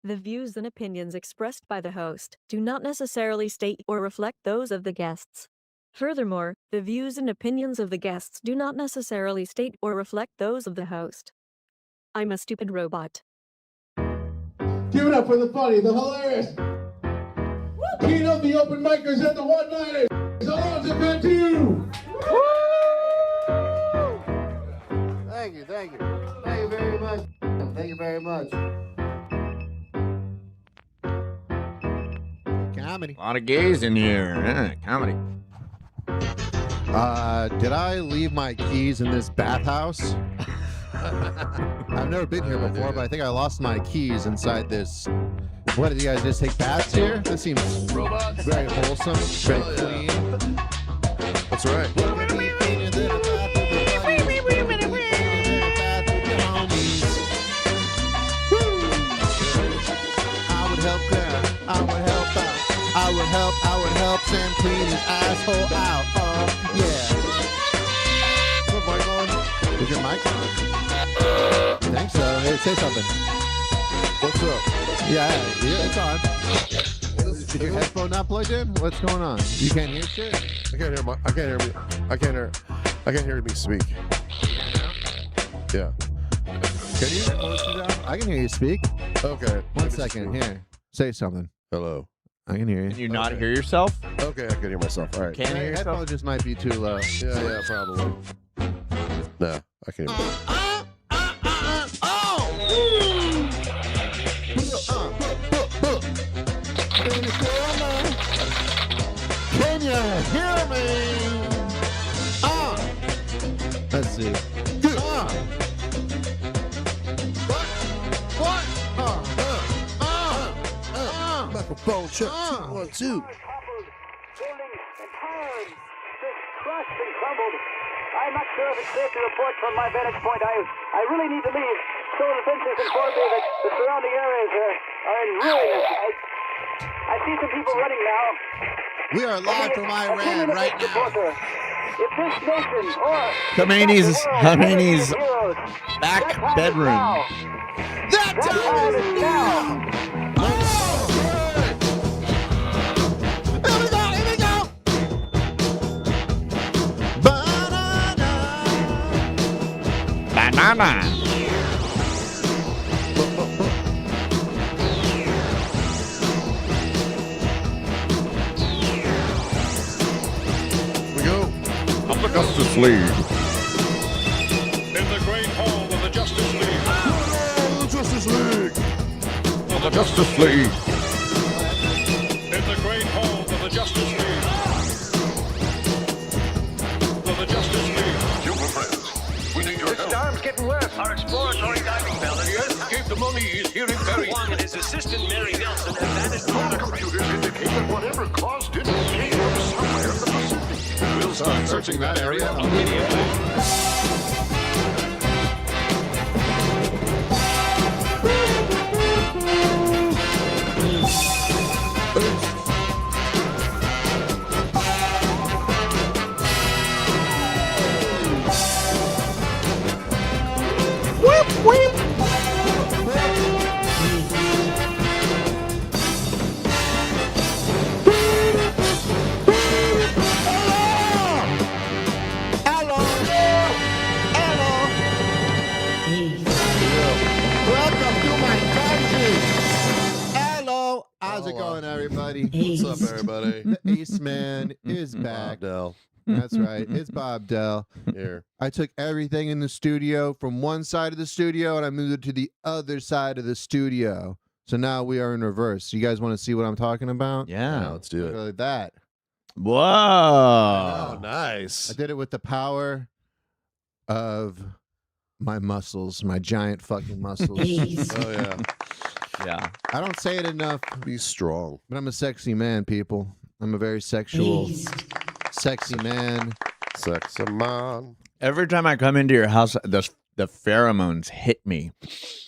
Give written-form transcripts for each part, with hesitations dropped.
The views and opinions expressed by the host do not necessarily state or reflect those of the guests. Furthermore, the views and opinions of the guests do not necessarily state or reflect those of the host. I'm a stupid robot. Give it up for the funny, the hilarious. King of the open micers at the one-nighters, Alonzo Cantu. Thank you. Thank you very much. Thank you very much. Comedy. A lot of gays in here. Comedy. Did I leave my keys in this bathhouse? I've never been here before, but I think I lost my keys inside this. What, did you guys just take baths here? This seems very wholesome, very clean. That's right. I would help Sam clean his asshole out. Yeah. What's up, mic on? Is your mic on? I think so. Hey, say something. What's up? Yeah, it's on. Is your headphone not plugged in? What's going on? You can't hear shit? I can't hear me speak. Yeah. Can you? I can hear you speak. Okay. One second. Here. Say something. Hello. I can hear you. Can you not hear yourself? Okay, I can hear myself. All right. Can't hear yourself? Headphone just might be too low. Yeah, probably. Nah, I can't hear myself. Can you hear me? Let's see. Microphone check. 1, 2. Buildings and towers just crushed and crumbled. I'm not sure if it's safe to report from my vantage point. I really need to leave. Civil Defense has informed me that the surrounding areas are in ruins. I see some people running now. We are live from Iran right now. If this nation or Haynie's back bedroom. That time is now. Banana. We go. Of the Justice League. In the great hall of the Justice League. Oh, the Justice League. Of the Justice League. In the great hall of the Justice League. Of the Justice League. Human friends, we need your help. The storm's getting worse. Our exploratory diving bell is Escape the mummy is here in Paris. Wong and his assistant Mary Nelson have vanished. All the computers indicate that whatever caused it came from somewhere in the Pacific. We'll start searching that area immediately. Welcome to my country. Hello. How's it going, everybody? What's up, everybody? The Ace Man is back. Dell. That's right. It's Bob Dell. Here. I took everything in the studio from one side of the studio and I moved it to the other side of the studio. So now we are in reverse. You guys want to see what I'm talking about? Yeah. Now let's do it. Like that. Whoa. Oh, nice. I did it with the power of my muscles, my giant fucking muscles. Oh, yeah. Yeah. I don't say it enough, Be strong. but I'm a sexy man, people. I'm a very sexual, sexy man. Sexy man. Every time I come into your house, the pheromones hit me.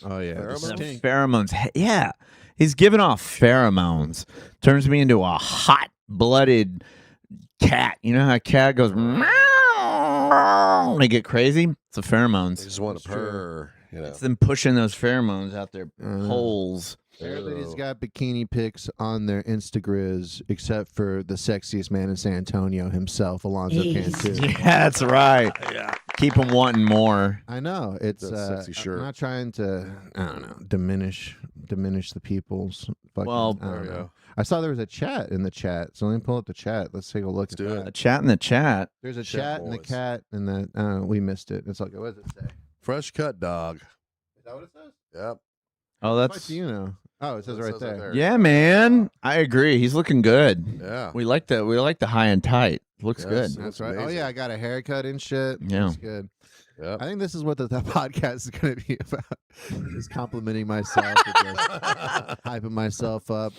Oh, yeah. Pheromones? The The stink. pheromones. Yeah. He's giving off pheromones. Turns me into a hot-blooded cat. You know how a cat goes meow when they get crazy? It's the They pheromones. just want to purr. You know. It's them pushing those pheromones out their Uh-huh. holes. They're Everybody's got bikini pics on their Instagrams except for the sexiest man in San Antonio himself, Alonzo Cantu. Yeah, that's right. Yeah. Keep him wanting more. I know it's That sexy shirt. I'm not trying to, I don't know, diminish the people's. Fucking, Well, I don't know. I saw there was a chat in the chat, so let me pull up the chat. Let's take a look. Let's do it. A chat in the chat. There's a Chat chat in the boys. cat, and then we missed it. It's like, what does it say? Fresh cut dog. Is that what it says? Yep. Oh, What that's do you know? Oh, it says right there. yeah, man. I agree. He's looking good. Yeah. We like the high and tight. Looks Yes. good. That's right. Oh amazing. yeah, I got a haircut and shit. Yeah. That's good. Yep. I think this is what the podcast is going to be about. Just complimenting myself, and just hyping myself up.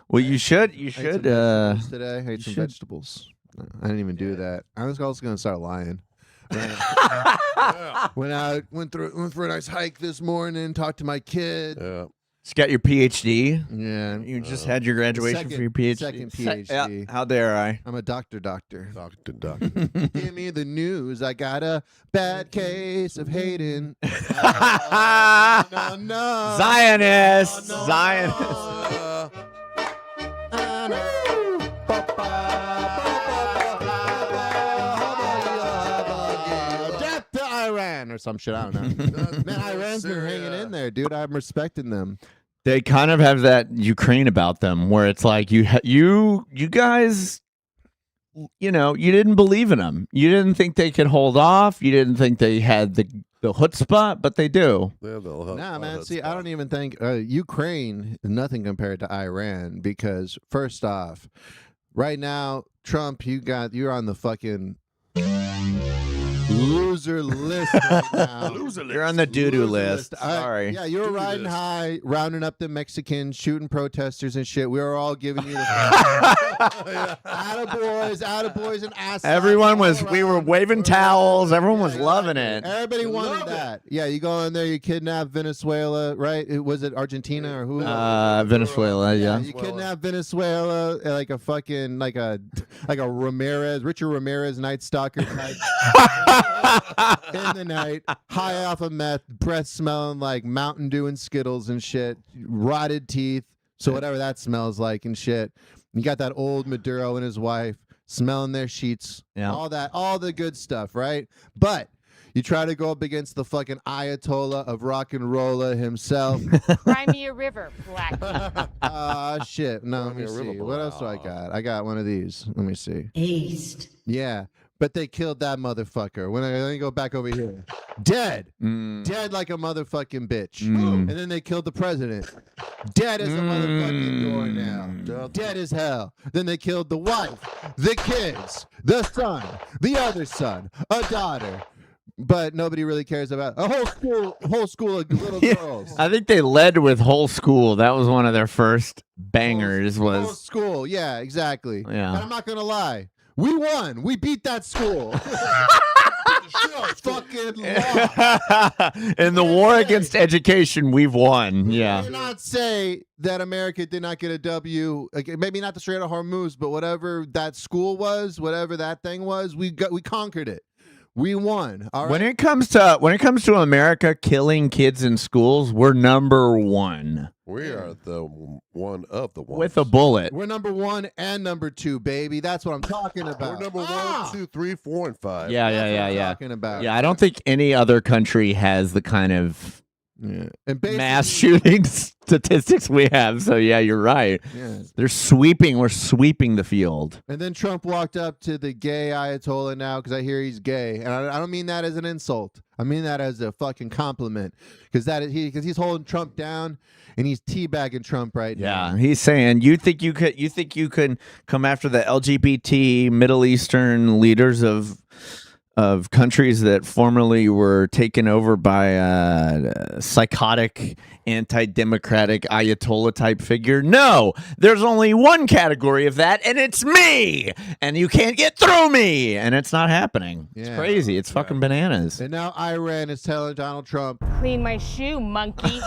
Well, you should. I ate some vegetables today. I ate some should. vegetables. No, I didn't even do that. I was also going to start lying. Went for a nice hike this morning. Talked to my kid. Yeah. Just got your PhD. Yeah, You just had your graduation for your PhD. Second Yeah, PhD. how dare I? I'm a doctor. Doctor. Give me the news. I got a bad case of Hayden. No. Zionist. No. Zionist. Death to Iran or some shit. I don't know. Man, Iran's been hanging in there, dude. I'm respecting them. They kind of have that Ukraine about them, where it's like you guys, you didn't believe in them. You didn't think they could hold off. You didn't think they had the chutzpah, but they do. Nah, man. See, I don't even think Ukraine is nothing compared to Iran because first off, right now, Trump, you're on the fucking loser list right now. You're on the doo-doo Loser list. I- Sorry. yeah, you were riding high, rounding up the Mexicans, shooting protesters and shit. We were all giving you the attaboys, and ass. Everyone slaps was. all We were around. waving towels. Everyone was Yeah, loving it. Everybody wanted that. Yeah, you go in there, you kidnap Venezuela, right? Was it Argentina or who? Venezuela. Yeah. You kidnap Venezuela like a fucking like a Ramirez, Richard Ramirez Night Stalker type. In the night, high off of meth, breath smelling like Mountain Dew and Skittles and shit, rotted teeth, so whatever that smells like and shit. You got that old Maduro and his wife smelling their sheets, Yeah. all the good stuff, right? But you try to go up against the fucking Ayatollah of rock and rolla himself. Crimea River, black. Shit. No, let me Crimea River see. What else do I got? I got one of these. Let me see. East. Yeah. But they killed that motherfucker. Let me go back over here. Dead. Dead like a motherfucking bitch. And then they killed the president. Dead as a motherfucking doornail. Dead as hell. Then they killed the wife, the kids, the son, the other son, a daughter. But nobody really cares about a whole school of little girls. I think they led with Whole School. That was one of their first bangers. Whole Was school. Yeah, exactly. Yeah. And I'm not gonna lie. We won. We beat that school. Fucking lost. in the war against education, we've won. Yeah. You cannot say that America did not get a W. Like, maybe not the Strait of Hormuz, but whatever that school was, whatever that thing was, we conquered it. We won. All right. When it comes to America killing kids in schools, we're number one We are the one of the ones. with a bullet. We're number 1 and number 2, baby. That's what I'm talking about. We're number 1, 2, 3, 4, and 5. Yeah, That's what I'm yeah. talking about. Yeah, I don't think any other country has the kind of Yeah. And mass basically- shooting statistics we have. So yeah, you're right. Yeah. We're sweeping the field. And then Trump walked up to the gay Ayatollah now because I hear he's gay, and I don't mean that as an insult. I mean that as a fucking compliment because he's holding Trump down and he's teabagging Trump right now. Yeah, he's saying you think you can come after the LGBT Middle Eastern leaders of countries that formerly were taken over by a psychotic, anti-democratic Ayatollah type figure. No, there's only one category of that, and it's me. And you can't get through me. And it's not happening. It's Yeah. crazy. It's fucking bananas. And now Iran is telling Donald Trump, Clean my shoe, monkey.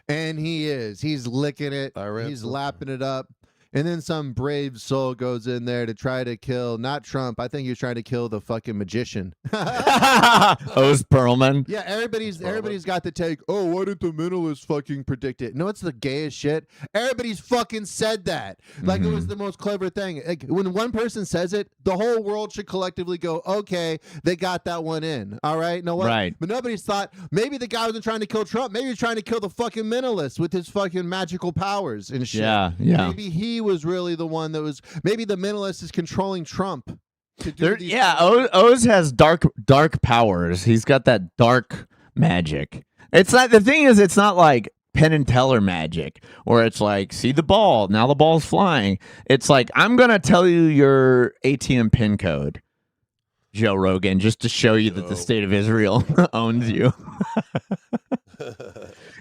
and he's licking it. Iran. He's lapping it up. And then some brave soul goes in there to try to kill, not Trump. I think he was trying to kill the fucking magician. Oz Perlman. Yeah, everybody's got the take, oh, why didn't the mentalists fucking predict it? No, it's the gayest shit. Everybody's fucking said that. Like it was the most clever thing. Like, when one person says it, the whole world should collectively go, okay, they got that one in. All right? No what? Right. But nobody's thought, maybe the guy wasn't trying to kill Trump. Maybe he was trying to kill the fucking mentalist with his fucking magical powers and shit. Yeah. Maybe he was really the one that was, maybe the mentalist is controlling Trump. Oz has dark powers. He's got that dark magic. It's not, the thing is, it's not like Penn and Teller magic where it's like, see the ball, now the ball's flying. It's like, I'm gonna tell you your ATM pin code, Joe Rogan, just to show you that the state of Israel owns you.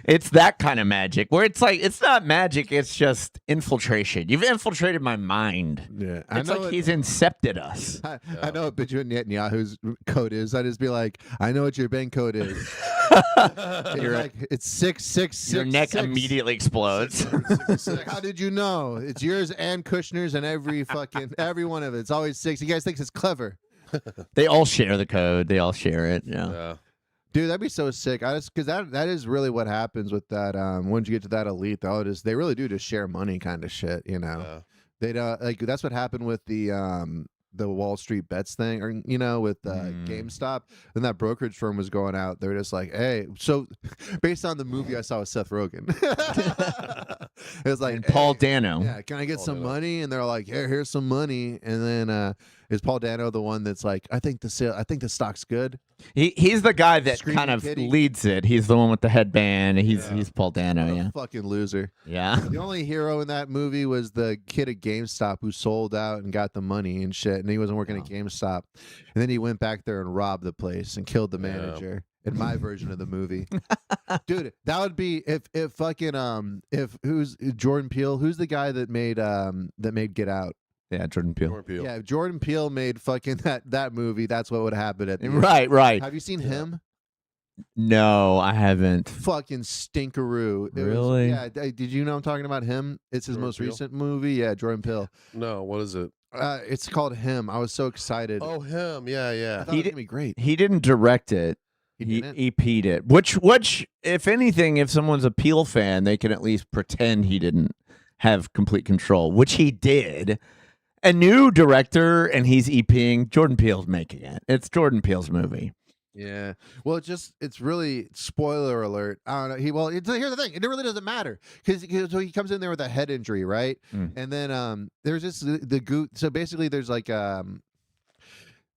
It's that kind of magic where it's like, it's not magic, it's just infiltration. You've infiltrated my mind. Yeah, it's like he's incepted us. I know what Benjamin Netanyahu's code is. I just be like, I know what your bank code is. It's 666. Your neck immediately explodes. How did you know? It's yours and Kushner's and every one of it. It's always 6. You guys think it's clever? They all share the code. They all share it. Yeah. Dude, that'd be so sick. Because that is really what happens with that. Once you get to that elite, they really do just share money kind of shit. You know, they don't like. That's what happened with the Wall Street bets thing, or with GameStop. Then that brokerage firm was going out. They were just like, hey, so based on the movie I saw with Seth Rogen, it was like, and Paul Dano. Yeah, can I get some money? And they're like, yeah, here's some money. And then is Paul Dano the one that's like, I think the stock's good. He's the guy that Screaming kind of kitty. leads it. He's the one with the headband. He's Paul Dano. Yeah, Fucking loser. Yeah. The only hero in that movie was the kid at GameStop who sold out and got the money and shit, and he wasn't working at GameStop. And then he went back there and robbed the place and killed the manager. In my version of the movie, dude, that would be if fucking if who's Jordan Peele? Who's the guy that made Get Out? Yeah, Jordan Peele. Yeah, if Jordan Peele made fucking that movie, that's what would happen at the end. Right. Have you seen him? No, I haven't. Fucking stinkeroo. Really? Did you know I'm talking about him? It's his most recent movie. Yeah, Jordan Peele. No, what is it? It's called Him. I was so excited. Oh, Him. Yeah. I thought it was gonna be great. He didn't direct it. He EP'd it. Which, if anything, if someone's a Peele fan, they can at least pretend he didn't have complete control, which he did. A new director, and he's EPing. Jordan Peele's making it. It's Jordan Peele's movie. Yeah. Well, it's really, spoiler alert. I don't know. Here's the thing. It really doesn't matter because so he comes in there with a head injury, right? And then there's so basically there's like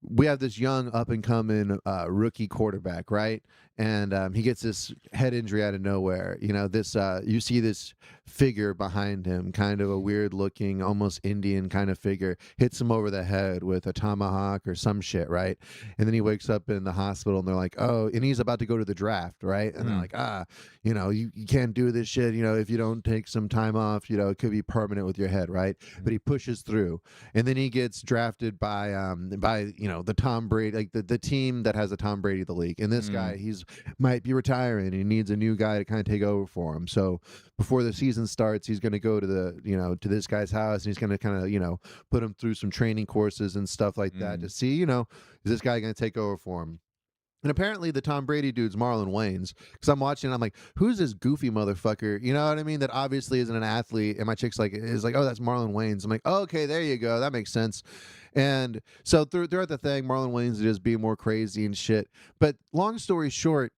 we have this young up and coming rookie quarterback, right? And he gets this head injury out of nowhere. You see this figure behind him, kind of a weird looking, almost Indian kind of figure, hits him over the head with a tomahawk or some shit, right? And then he wakes up in the hospital and they're like, oh, and he's about to go to the draft, right? And they're like, you can't do this shit, if you don't take some time off, it could be permanent with your head, right? But he pushes through. And then he gets drafted by the Tom Brady, like the team that has the Tom Brady of the league. And this guy, might be retiring. He needs a new guy to kind of take over for him. So before the season starts, he's going to go to to this guy's house, and he's going to kind of, put him through some training courses and stuff like that to see, is this guy going to take over for him? And apparently the Tom Brady dude's Marlon Wayans, because I'm watching, I'm like, who's this goofy motherfucker? You know what I mean? That obviously isn't an athlete. And my chick's is like, oh, that's Marlon Wayans. I'm like, oh, okay, there you go. That makes sense. And so throughout the thing, Marlon Wayans is just being more crazy and shit. But long story short,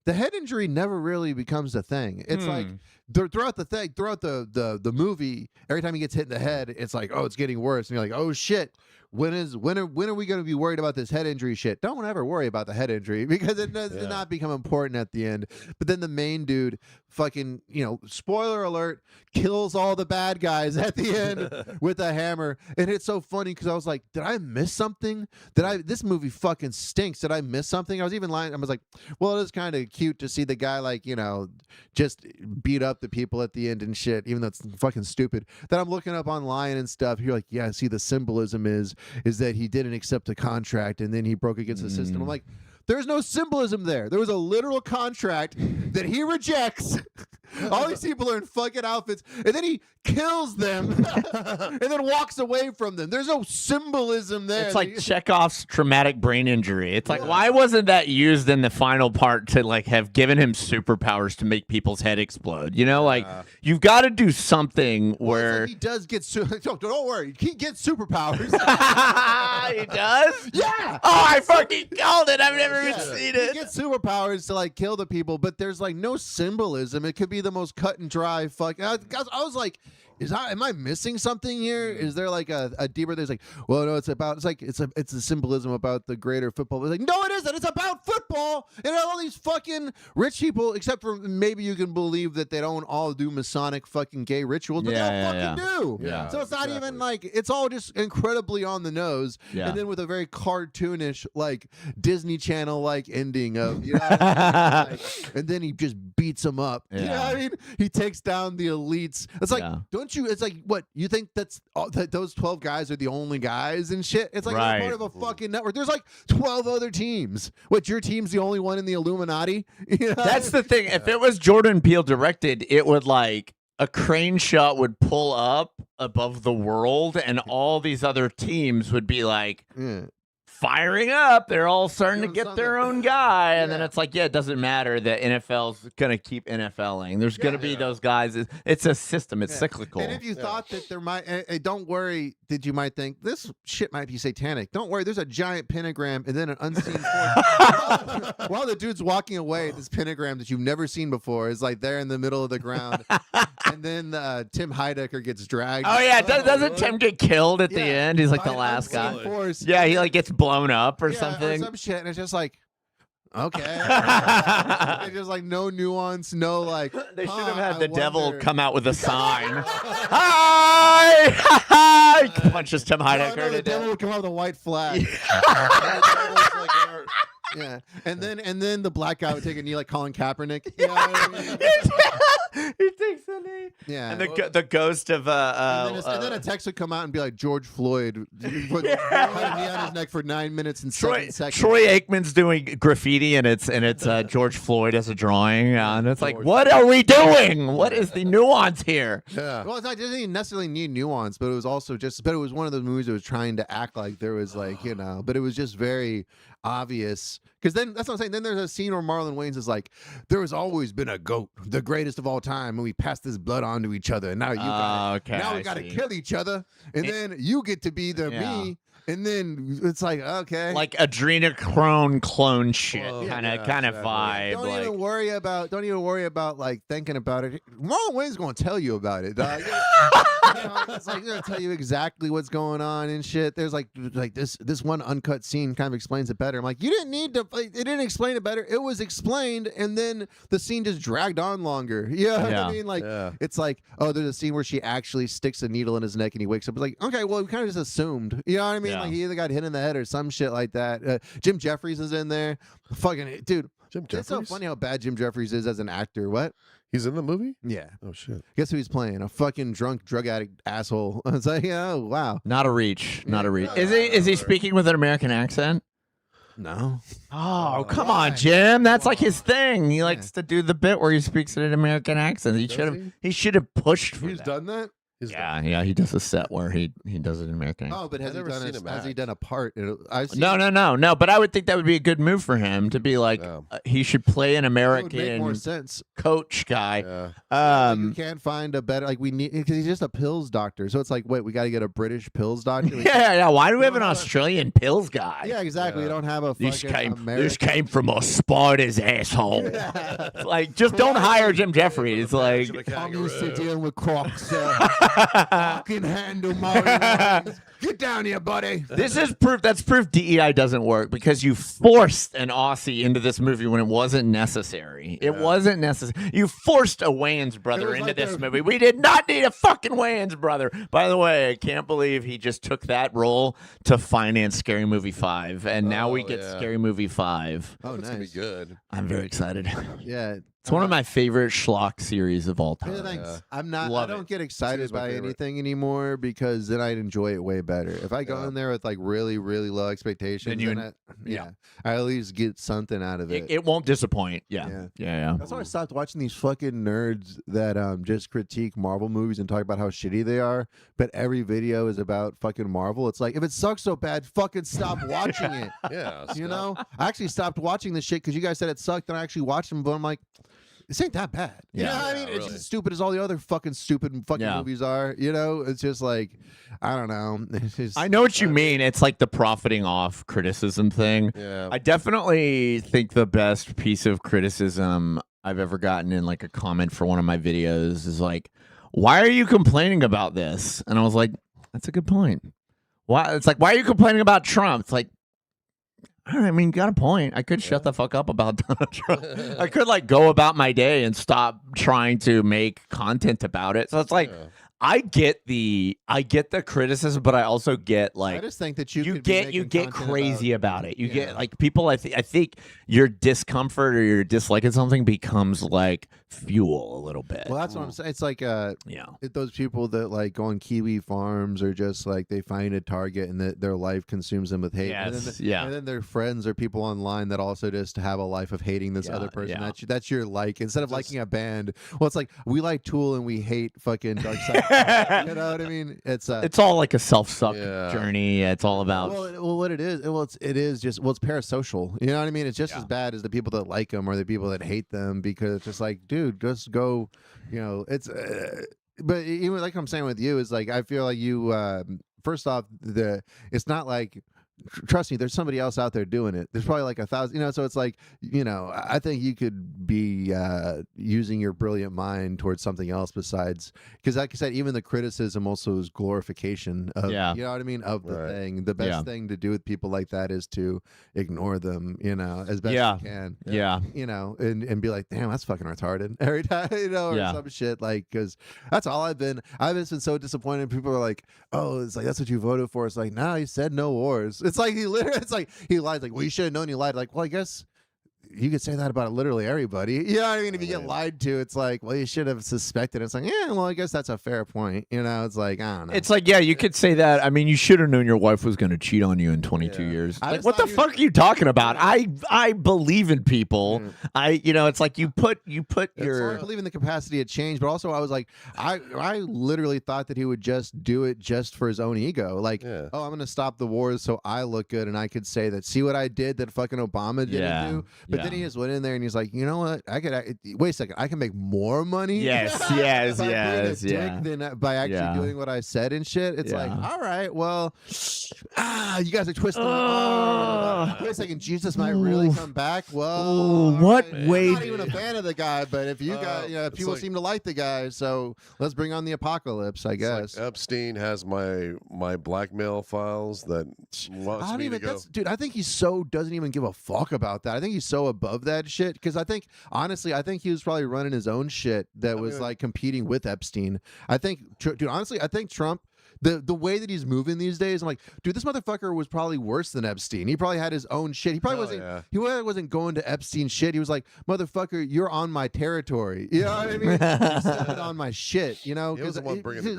the head injury never really becomes a thing. It's like throughout the movie, every time he gets hit in the head, it's like, oh, it's getting worse. And you're like, oh shit. When are we going to be worried about this head injury shit? Don't ever worry about the head injury because it does not become important at the end. But then the main dude fucking, spoiler alert, kills all the bad guys at the end with a hammer. And it's so funny because I was like, did I miss something? This movie fucking stinks. Did I miss something? I was even lying. I was like, well, it is kind of cute to see the guy just beat up the people at the end and shit, even though it's fucking stupid. Then I'm looking up online and stuff. You're like, yeah, see, the symbolism is that he didn't accept the contract and then he broke against the system. I'm like, there's no symbolism there. There was a literal contract that he rejects All these people are in fucking outfits, and then he kills them, and then walks away from them. There's no symbolism there. It's like Chekhov's traumatic brain injury. It's like, why wasn't that used in the final part to like have given him superpowers to make people's head explode? You know, like you've got to do something where he does get. Don't worry, he gets superpowers. He does. Yeah. Oh, I fucking called it. I've never even seen it. He gets superpowers to like kill the people, but there's like no symbolism. It could be the most cut and dry fuck. I was like, am I missing something here? Is there like a deeper? There's like, well, no, it's a symbolism about the greater football. It's like, no, it isn't. It's about football and all these fucking rich people. Except for maybe you can believe that they don't all do Masonic fucking gay rituals, but they all fucking do. Yeah, so it's not even like it's all just incredibly on the nose, and then with a very cartoonish like Disney Channel like ending of, you know what I mean? Like, and then he just beats them up. You know what I mean? He takes down the elites. It's like, don't you? It's like, what you think that those 12 guys are the only guys and shit? It's like it's part of a fucking network. There's like 12 other teams. What, your team's the only one in the Illuminati? You know? That's the thing. If it was Jordan Peele directed, it would like a crane shot would pull up above the world, and all these other teams would be like. Firing up, they're all starting to get their own guy, and then it's like, it doesn't matter that NFL's gonna keep NFLing. There's gonna be those guys. It's a system. It's cyclical. And if you thought that there might, don't worry, you might think this shit might be satanic. Don't worry, there's a giant pentagram and then an unseen force. While the dude's walking away, this pentagram that you've never seen before is like there in the middle of the ground, and then Tim Heidecker gets dragged. Oh yeah, doesn't Tim get killed at the end? He's like the last guy. Force. Yeah, he like gets blown up or something. Or some shit, and it's just like, okay. It's just like no nuance, no like. They should have had the devil come out with a sign. Hi! Hi! Punches Tim Heidecker. The devil would come out with a white flag. Yeah, and then the black guy would take a knee like Colin Kaepernick. You know what I mean? He takes a knee. Yeah, and the ghost of and then a text would come out and be like, George Floyd put a knee on his neck for 9 minutes and 7 seconds. Troy Aikman's doing graffiti, and it's George Floyd as a drawing, and it's like, what are we doing? What is the nuance here? Yeah. Well, it doesn't even necessarily need nuance, but it was also but it was one of those movies that was trying to act like there was like, you know, but it was just very obvious. Because then that's what I'm saying. Then there's a scene where Marlon Wayans is like, there has always been a goat, the greatest of all time, and we passed this blood on to each other. And now we got to kill each other, and then you get to be the me. And then it's like, okay, like adrenochrome clone shit, kind of vibe. Don't even worry about like thinking about it. Marlon Wayne's going to tell you about it. Dog. It's like going to tell you exactly what's going on and shit. There's like this one uncut scene kind of explains it better. I'm like, you didn't need to. It didn't explain it better. It was explained, and then the scene just dragged on longer. You know what I mean? Like it's like, oh, there's a scene where she actually sticks a needle in his neck, and he wakes up. It's like, okay, well, we kind of just assumed. You know what I mean? Like he either got hit in the head or some shit like that. Jim Jeffries is in there. Fucking dude. Jim Jeffries? It's so funny how bad Jim Jeffries is as an actor. What? He's in the movie? Yeah. Oh shit. Guess who he's playing? A fucking drunk drug addict asshole. It's like, oh wow. Not a reach. Not a reach. Is he speaking with an American accent? No. Oh, come on, Jim. That's like his thing. He likes to do the bit where he speaks in an American accent. He should have pushed for He's done that? Yeah, he does a set where he does it in American. Oh, but has he done a part? No. But I would think that would be a good move for him to be like, he should play an American that would make more sense. Coach guy. You can't find a better, like we need, because he's just a pills doctor. So it's like, wait, we got to get a British pills doctor. Yeah. Why do we have an Australian pills guy? Yeah, exactly. We don't have a fucking This came from a spider's asshole. Like, just don't hire Jim Jeffries. Like, I'm used to dealing with crocs. Fucking handle my Get down here, buddy. This is proof. That's proof DEI doesn't work because you forced an Aussie into this movie when it wasn't necessary. It wasn't necessary. You forced a Wayans brother into this movie. We did not need a fucking Wayans brother. By the way, I can't believe he just took that role to finance Scary Movie 5, and now we get Scary Movie 5. Oh, it's nice. gonna be good. I'm very excited. Yeah. It's one of my favorite schlock series of all time. Yeah, thanks. I'm not. Love I don't it. get excited It's my by favorite. anything anymore because then I'd enjoy it way better. If I go in there with like really, really low expectations, then I at least get something out of it. It won't disappoint. Yeah. That's why I stopped watching these fucking nerds that just critique Marvel movies and talk about how shitty they are. But every video is about fucking Marvel. It's like, if it sucks so bad, fucking stop watching it. Yeah. You know, I actually stopped watching this shit because you guys said it sucked, and I actually watched them. But I'm like, this ain't that bad. You know what I mean? It's just as stupid as all the other fucking stupid fucking movies are. You know, it's just like, I don't know. It's just, I know what you mean. It's like the profiting off criticism thing. Yeah. I definitely think the best piece of criticism I've ever gotten in like a comment for one of my videos is like, why are you complaining about this? And I was like, that's a good point. Why? It's like, why are you complaining about Trump? It's like, I mean, you got a point. I could shut the fuck up about Donald Trump. I could like go about my day and stop trying to make content about it. So it's like, I get the criticism, but I also get like, I just think that you get crazy about it. You get like people. I think your discomfort or your dislike of something becomes like fuel a little bit. Well, that's what I'm saying. It's like those people that like go on Kiwi farms or just like they find a target and that their life consumes them with hate. Yes, and then their friends or people online that also just have a life of hating this other person. That's your like. Instead of liking a band, well, it's like we like Tool and we hate fucking Dark Side. You know what I mean? It's all like a self-suck journey. It's all about what it is. It is just it's parasocial. You know what I mean? It's just as bad as the people that like them or the people that hate them because it's just like, dude, just go. You know, it's. But even like I'm saying with you is like I feel like you. First off, it's not like. Trust me, there's somebody else out there doing it. There's probably like 1,000, you know, so it's like, you know, I think you could be using your brilliant mind towards something else besides, because like I said, even the criticism also is glorification of, you know what I mean, of the thing. The best thing to do with people like that is to ignore them, you know, as best you can. You know, and be like, damn, that's fucking retarded every time, you know, or some shit, like, because that's all I've been so disappointed. People are like, oh, it's like, that's what you voted for. It's like, nah, he said no wars. It's like he lied. Like, well, you should have known you lied. Like, well, I guess you could say that about literally everybody. You know what I mean? If you get lied to, it's like, well, you should have suspected. It's like, yeah, well, I guess that's a fair point. You know, it's like, I don't know. It's like, yeah, you could say that. I mean, you should have known your wife was going to cheat on you in 22 years. Like, what the fuck are you talking about? I believe in people. You know, it's like you put your. I believe in the capacity of change, but also I was like, I literally thought that he would just do it just for his own ego. Like, oh, I'm going to stop the wars so I look good and I could say that, see what I did that fucking Obama didn't do. But then he just went in there and he's like, you know what? Wait a second. I can make more money. Yes. Than by actually doing what I said and shit. It's like, all right, well, you guys are twisting. Wait a second. Jesus might really come back. Well, what way? I'm not even a fan of the guy, but if you guys, people seem to like the guy, so let's bring on the apocalypse, I guess. Like Epstein has my blackmail files that wants me to go. Dude, I think he doesn't even give a fuck about that. I think he's so above that shit because honestly, I think he was probably running his own shit that was like competing with Epstein. I think, dude, honestly, I think Trump. The way that he's moving these days, I'm like, dude, this motherfucker was probably worse than Epstein. He probably had his own shit. He probably wasn't. He wasn't going to Epstein shit. He was like, motherfucker, you're on my territory. You know what I mean? You're stepping on my shit. You know, because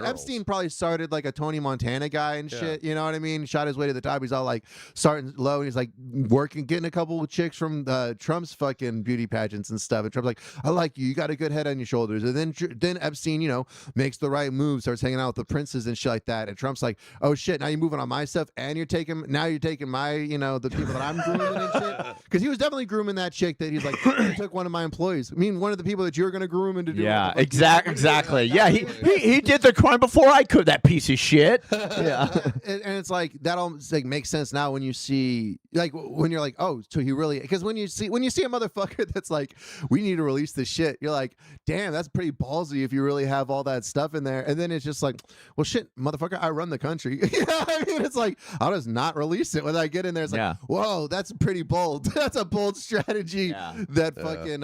Epstein probably started like a Tony Montana guy and shit. You know what I mean? Shot his way to the top. He's all like starting low, and he's like getting a couple of chicks from Trump's fucking beauty pageants and stuff. And Trump's like, I like you. You got a good head on your shoulders. And then Epstein, you know, makes the right move, starts hanging out with the princes and shit like that, and Trump's like, oh shit, now you're moving on my stuff and you're taking my, you know, the people that I'm grooming and shit, because he was definitely grooming that chick that he's like, you took one of my employees. I mean, one of the people that you're gonna groom into doing. Exactly. Yeah, he did the crime before I could, that piece of shit. And it's like that all like makes sense now when you see, like, when you're like, oh, so he really, because when you see a motherfucker that's like, we need to release this shit, you're like, damn, that's pretty ballsy if you really have all that stuff in there. And then it's just like, well, shit, motherfucker, I run the country. You know what I mean? It's like, I'll just not release it when I get in there. It's like, whoa, that's pretty bold. That's a bold strategy. That fucking,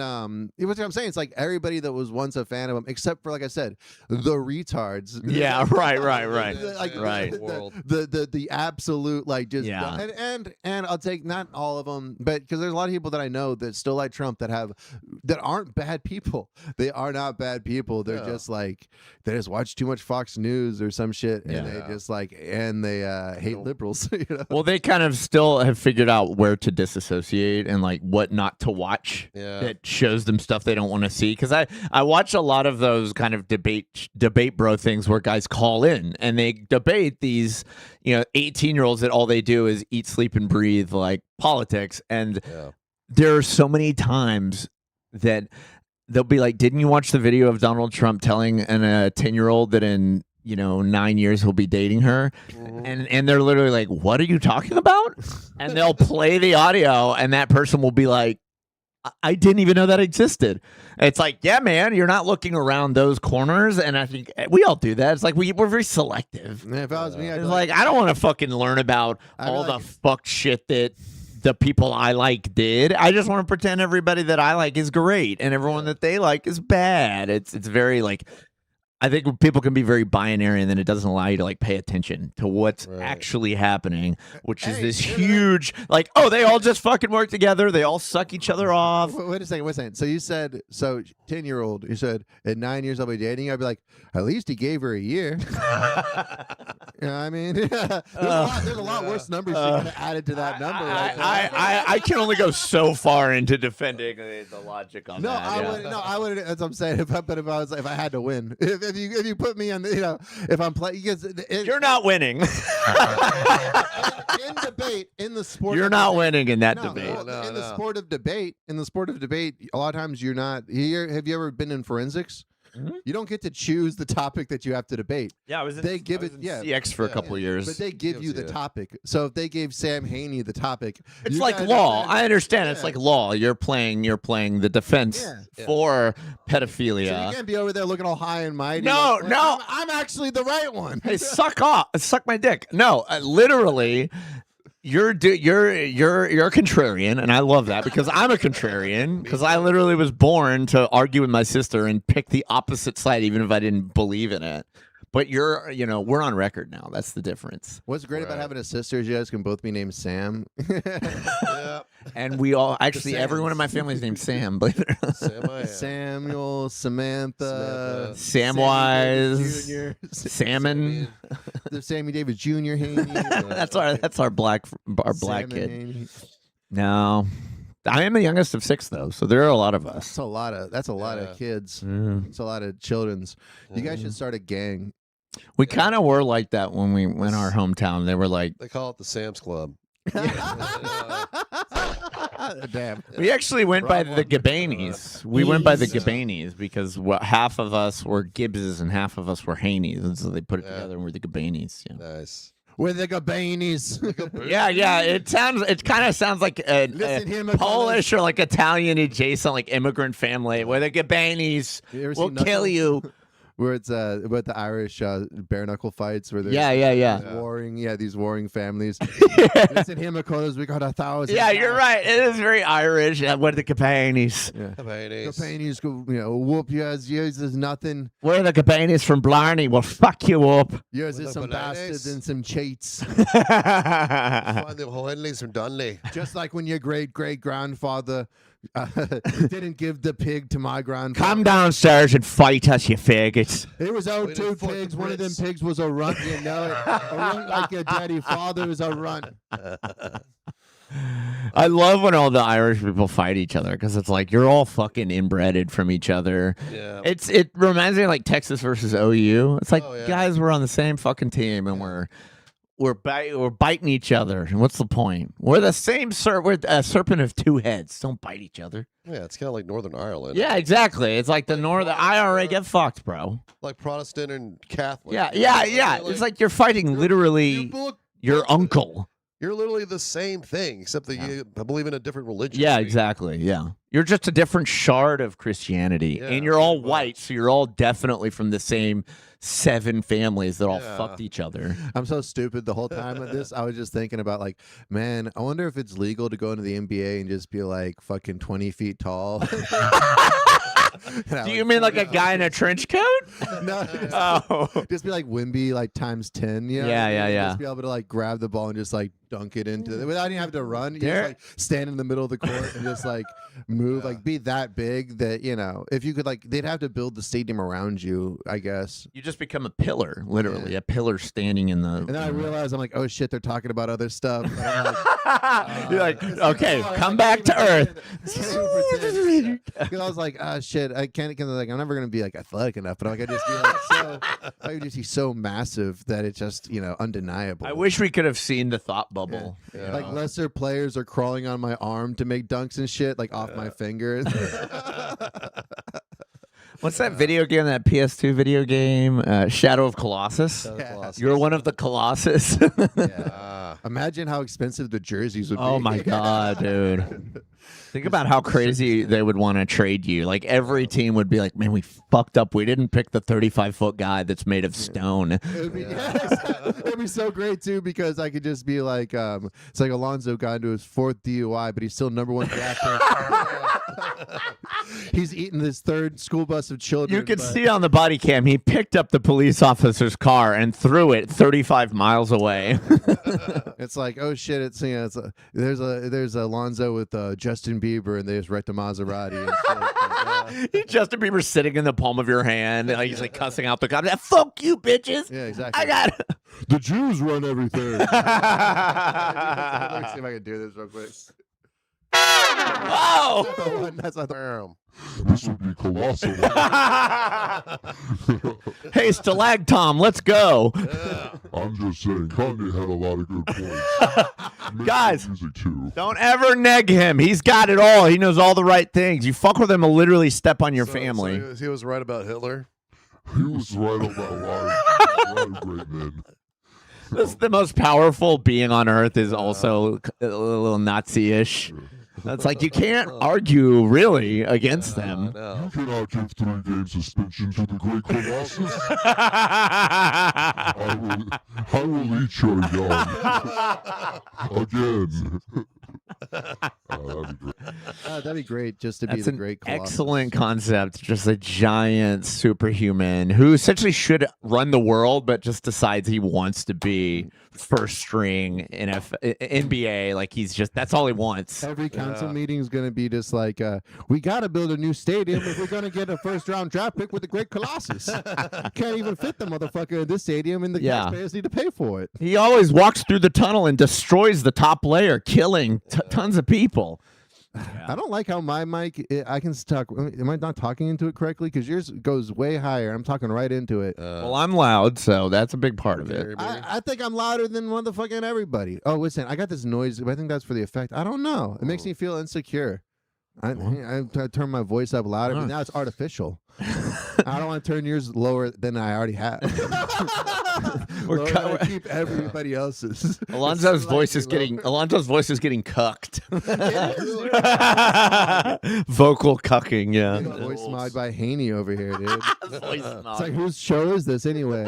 what's what I'm saying? It's like everybody that was once a fan of him, except for, like I said, the retards. Yeah, right. The absolute, like, just, and I'll take not all of them, but because there's a lot of people that I know that still like Trump that aren't bad people. They are not bad people. They're just like, they just watch too much Fox News or some shit, and they just like, and they hate liberals. You know? Well, they kind of still have figured out where to disassociate and like what not to watch that shows them stuff they don't want to see. Because I watch a lot of those kind of debate bro things where guys call in and they debate these 18-year-olds that all they do is eat, sleep, and breathe like politics. And there are so many times that they'll be like, didn't you watch the video of Donald Trump telling a 10-year-old that in 9 years he'll be dating her? And they're literally like, what are you talking about? And they'll play the audio and that person will be like, I didn't even know that existed. It's like, yeah, man, you're not looking around those corners. And I think we all do that. It's like we're very selective. If I was me, I'd it's like, I don't want to fucking learn about all the fuck shit that the people I like did. I just want to pretend everybody that I like is great and everyone that they like is bad. It's very like, I think people can be very binary, and then it doesn't allow you to like pay attention to what's actually happening, which is this huge like, oh, they all just fucking work together. They all suck each other off. Wait a second. So you said, 10-year-old, you said at 9 years I'll be dating. I'd be like, at least he gave her a year. You know what I mean? There's a lot worse numbers you could have added to that number. I can only go so far into defending the logic on that. I would. That's what I'm saying. If I had to win, if you put me on, if I'm playing, you're not winning. in debate, in the sport, you're not winning in that debate. In the sport of debate, a lot of times you're not. Have you ever been in forensics? You don't get to choose the topic that you have to debate. Yeah, I was in CX for a couple of years. But they give you the topic. So if they gave Sam Haynie the topic, it's like law. I understand. It's like law. You're playing the defense for pedophilia. So you can't be over there looking all high and mighty. No. I'm actually the right one. Hey, suck my dick. No, literally. You're a contrarian, and I love that because I'm a contrarian because I literally was born to argue with my sister and pick the opposite side even if I didn't believe in it. But we're on record now. That's the difference. What's great about having a sister is you guys can both be named Sam. And we all actually everyone in my family is named Sam. Believe it or not. Samuel, Samantha, Samwise, Jr., Salmon. There's Sammy Davis Jr. Haney. That's our black kid. Haney. No. I am the youngest of 6, though, so there are a lot of us. That's a lot of kids. It's a lot of children's. You guys should start a gang. We kind of were like that when we went our hometown. They were like, they call it the Sam's Club. Damn. We actually went by the Gabanis. We went by the Gabanis because half of us were Gibbses and half of us were Haynies, and so they put it together and we're the Gabanis. Yeah. Nice. We're the Gabanis. Yeah. It kind of sounds like a Polish or like Italian adjacent, like immigrant family. We're the Gabanis. We'll kill you. Where it's about the Irish bare knuckle fights where there's these warring families. Listen here, Makotos, we got 1,000. Yeah, you're right. It is very Irish. We're the Gabanis. Gabanis go, whoop yours is nothing. We're the Gabanis from Blarney. Well, fuck you up. Yours is some bastards and some cheats. Find the Hohenleys from Dudley. Just like when your great-great-grandfather didn't give the pig to my grandfather. Come downstairs and fight us, you faggots. It was out 2 pigs. One of them pigs was a runt. You know it. A runt like your daddy father is a runt. I love when all the Irish people fight each other because it's like you're all fucking inbreded from each other. Yeah. It reminds me of like Texas versus OU. It's like guys, we're on the same fucking team and we're biting each other. And what's the point? We're the same we're a serpent of 2 heads. Don't bite each other. Yeah, it's kind of like Northern Ireland. Yeah, exactly. It's like the IRA get fucked, bro. Like Protestant and Catholic. Yeah. It's like you're fighting literally your uncle. You're literally the same thing, except that you believe in a different religion. Yeah, exactly. Yeah. You're just a different shard of Christianity, Yeah, and you're all pretty much. white, so you're all definitely from the same 7 families that all fucked each other. I'm so stupid the whole time of this. I was just thinking about like, man, I wonder if it's legal to go into the NBA and just be like fucking 20 feet tall. Do you mean like a guy in a trench coat? No, just be like Wimby, like times 10. You know? Yeah. Just be able to like grab the ball and just like dunk it into it without even having to run. You just like stand in the middle of the court and just like move, like be that big that, you know, if you could like, they'd have to build the stadium around you, I guess. You just become a pillar, literally, a pillar standing in the. And then I realized I'm like, oh shit, they're talking about other stuff. And I'm like, you're like, okay, come back to Earth. Because I was like, ah, shit, I can't. Cause like, I'm never gonna be like athletic enough, but I could just be like so. I would just be so massive that it's just, you know, undeniable. I wish we could have seen the thought bubble. Yeah. Like lesser players are crawling on my arm to make dunks and shit, like off my fingers. What's that video game? That PS2 video game, Shadow of Colossus. You're one of the Colossus. Imagine how expensive the jerseys would be. Oh my god, dude. Think about how crazy they would want to trade you. Like every team would be like, man, we fucked up. We didn't pick the 35-foot guy that's made of stone. It'd be so great too, because I could just be like, it's like Alonzo Cantu his 4th DUI, but he's still #1 draft pick. He's eating his 3rd school bus of children. You could see on the body cam, he picked up the police officer's car and threw it 35 miles away. It's like, oh shit! It's, you know, there's Alonzo with Justin Bieber, and they just wrecked a Maserati. And shit. Justin Bieber sitting in the palm of your hand, like he's like cussing out the cops. Fuck you, bitches! Yeah, exactly. I got it. The Jews run everything. Let me see if I can do this real quick. Whoa! That's not the This would be colossal. Hey, Stalagtom, let's go. I'm just saying, Kanye had a lot of good points. Guys, music too. don't ever neg him. He's got it all. He knows all the right things. You fuck with him, he'll literally step on your family. So he was right about Hitler. He was right about a lot of great men. That's the most powerful being on earth is also a little Nazi-ish. That's like you can't argue really against them. You cannot give 3-game suspension to the great Colossus. I will eat your young. Again. That'd be great just to be That's the an great Colossus. excellent concept. Just a giant superhuman who essentially should run the world, but just decides he wants to be first string in NBA. Like he's just that's all he wants. Every council meeting is going to be just like, we got to build a new stadium if we're going to get a first-round draft pick with the great Colossus. Can't even fit the motherfucker in this stadium, and the taxpayers need to pay for it. He always walks through the tunnel and destroys the top layer, killing tons of people. I don't like how my mic, I can talk. Am I not talking into it correctly? Because yours goes way higher. I'm talking right into it. Well, I'm loud, so that's a big part of it. I think I'm louder than motherfucking everybody. Oh, listen, I got this noise. I think that's for the effect. I don't know. It makes me feel insecure. I turn my voice up louder, but now it's artificial. I don't want to turn yours lower than I already have. We're keep everybody else's. Alonzo's voice is getting cucked. Vocal cucking, yeah. Voice mod by Haynie over here, dude. Voice It's like, whose show is this anyway?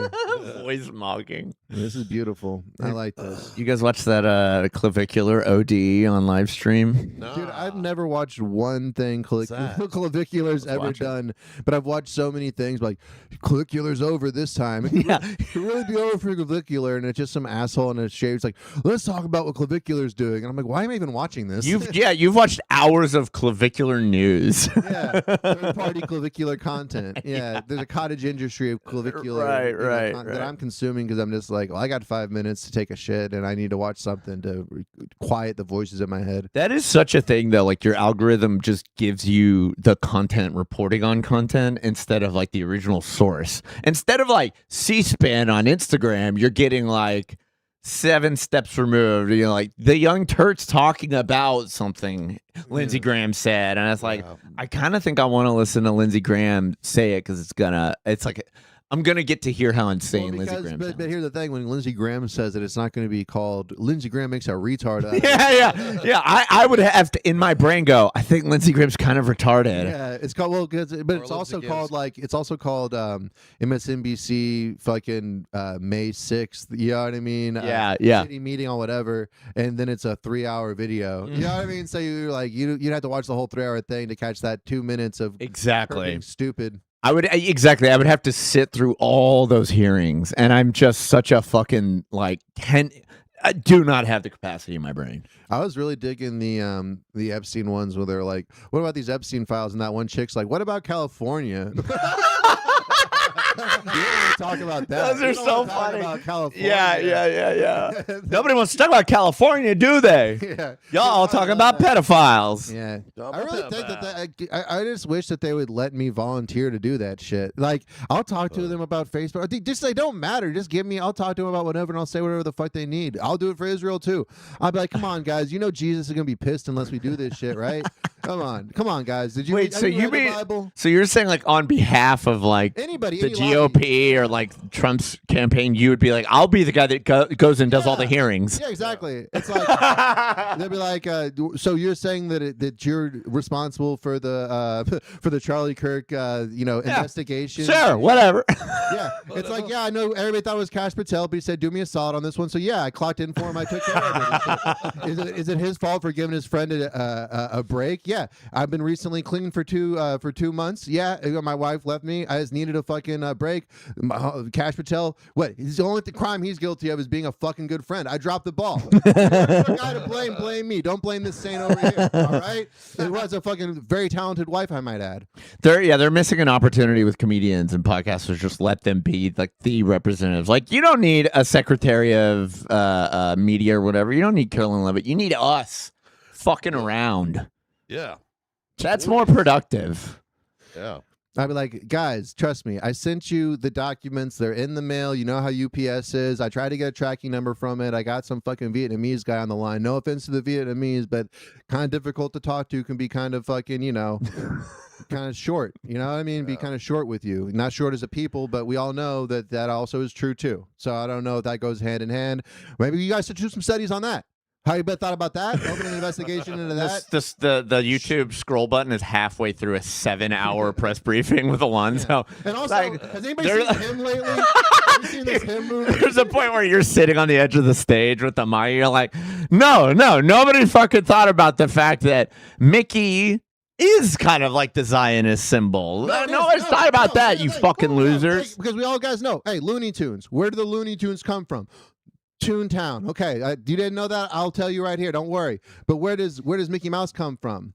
Voice mogging. This is beautiful. I like this. You guys watch that clavicular OD on live stream? No. Dude, I've never watched one thing clavicular's ever done, but I've watched so many things like clavicular's over this time. Yeah. It could really be over for clavicular, and it's just some asshole in a shade. It's like, let's talk about what clavicular's doing. And I'm like, why am I even watching this? You've watched hours of clavicular news. Yeah, third-party clavicular content. Yeah, there's a cottage industry of clavicular that I'm consuming because I'm just like, well, I got 5 minutes to take a shit, and I need to watch something to quiet the voices in my head. That is such a thing, though. Like, your algorithm just gives you the content reporting on content instead of, like, the original source. Instead of, like, C-SPAN on Instagram, you're getting, like, 7 steps removed. You know, like, the Young Turks talking about something Lindsey Graham said. And it's like, I kind of think I want to listen to Lindsey Graham say it because it's like I'm gonna get to hear how insane Well, Lindsey because- Graham but, sounds. but here's the thing: when Lindsey Graham says that it's not going to be called Lindsey Graham makes a retard out of it. Yeah. I would have to in my brain go. I think Lindsey Graham's kind of retarded. Yeah, it's called but it's also called MSNBC fucking May 6th. You know what I mean? Yeah. City meeting or whatever, and then it's a 3-hour video. You know what I mean? So you're like you'd have to watch the whole 3-hour thing to catch that 2 minutes of Exactly. being stupid. I would have to sit through all those hearings, and I'm just such a fucking I do not have the capacity in my brain. I was really digging the Epstein ones where they're like, "What about these Epstein files?" And that one chick's like, "What about California?" You don't want to talk about that. Those are You don't so want to talk funny. about California. Yeah. Nobody wants to talk about California, do they? Yeah. Y'all all talking about pedophiles. Yeah, I really think that I just wish that they would let me volunteer to do that shit. Like, I'll talk to them about Facebook. They don't matter. Just give me. I'll talk to them about whatever, and I'll say whatever the fuck they need. I'll do it for Israel too. I'll be like, come on, guys. You know Jesus is gonna be pissed unless we do this shit, right? Come on, guys. Did you Wait? So have you read the mean? Bible? So you're saying like on behalf of like Anybody, the any lobby. GOP or like Trump's campaign, you would be like, I'll be the guy that goes and does all the hearings. Yeah, exactly. It's like they'll be like, so you're saying that you're responsible for the Charlie Kirk, investigation? Sure, whatever. Yeah, it's like, I know everybody thought it was Kash Patel, but he said, do me a solid on this one. So yeah, I clocked in for him. I took care of it. Is it his fault for giving his friend a break? Yeah, I've been recently clean for 2 months. Yeah, my wife left me. I just needed a fucking break. Kash Patel, the only crime he's guilty of is being a fucking good friend. I dropped the ball. The guy to blame me. Don't blame this saint over here. All right, it was a fucking very talented wife, I might add. They're missing an opportunity with comedians and podcasters. Just let them be like the representatives. Like, you don't need a secretary of media or whatever. You don't need Carolyn Levitt. You need us fucking around. Yeah. That's more productive. Yeah. I'd be like, guys, trust me. I sent you the documents. They're in the mail. You know how UPS is. I tried to get a tracking number from it. I got some fucking Vietnamese guy on the line. No offense to the Vietnamese, but kind of difficult to talk to. Can be kind of fucking, kind of short. You know what I mean? Be kind of short with you. Not short as a people, but we all know that also is true too. So I don't know if that goes hand in hand. Maybe you guys should do some studies on that. How you thought about that? Open an investigation into that? The YouTube scroll button is halfway through a 7-hour press briefing with Alonzo. And also, has anybody seen him lately? Have you seen this him movie? There's a point where you're sitting on the edge of the stage with the mic. You're like, no, nobody fucking thought about the fact that Mickey is kind of like the Zionist symbol. Nobody's thought about that, you fucking losers. Because we all guys know, hey, Looney Tunes. Where do the Looney Tunes come from? Toontown. Okay, you didn't know that? I'll tell you right here. Don't worry. But where does Mickey Mouse come from?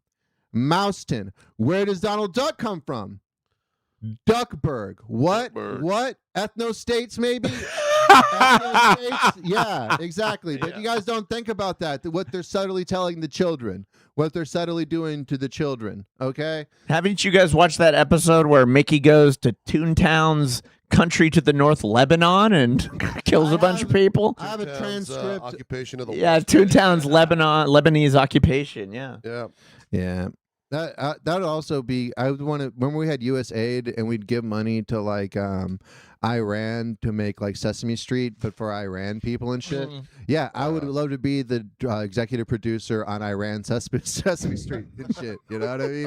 Mouseton. Where does Donald Duck come from? Duckburg. What? What? Ethno-states, maybe? Ethno-states? Yeah, exactly. But you guys don't think about that, what they're subtly telling the children, what they're subtly doing to the children, okay? Haven't you guys watched that episode where Mickey goes to Toontown's country to the north, Lebanon, and kills a bunch of people? I have a transcript. Occupation of the Toontown's Lebanese occupation, yeah. Yeah. That would also be. I would want to. Remember we had U.S. aid and we'd give money to like Iran to make like Sesame Street, but for Iran people and shit. Yeah, I would love to be the executive producer on Iran Sesame Street and shit. You know what I mean?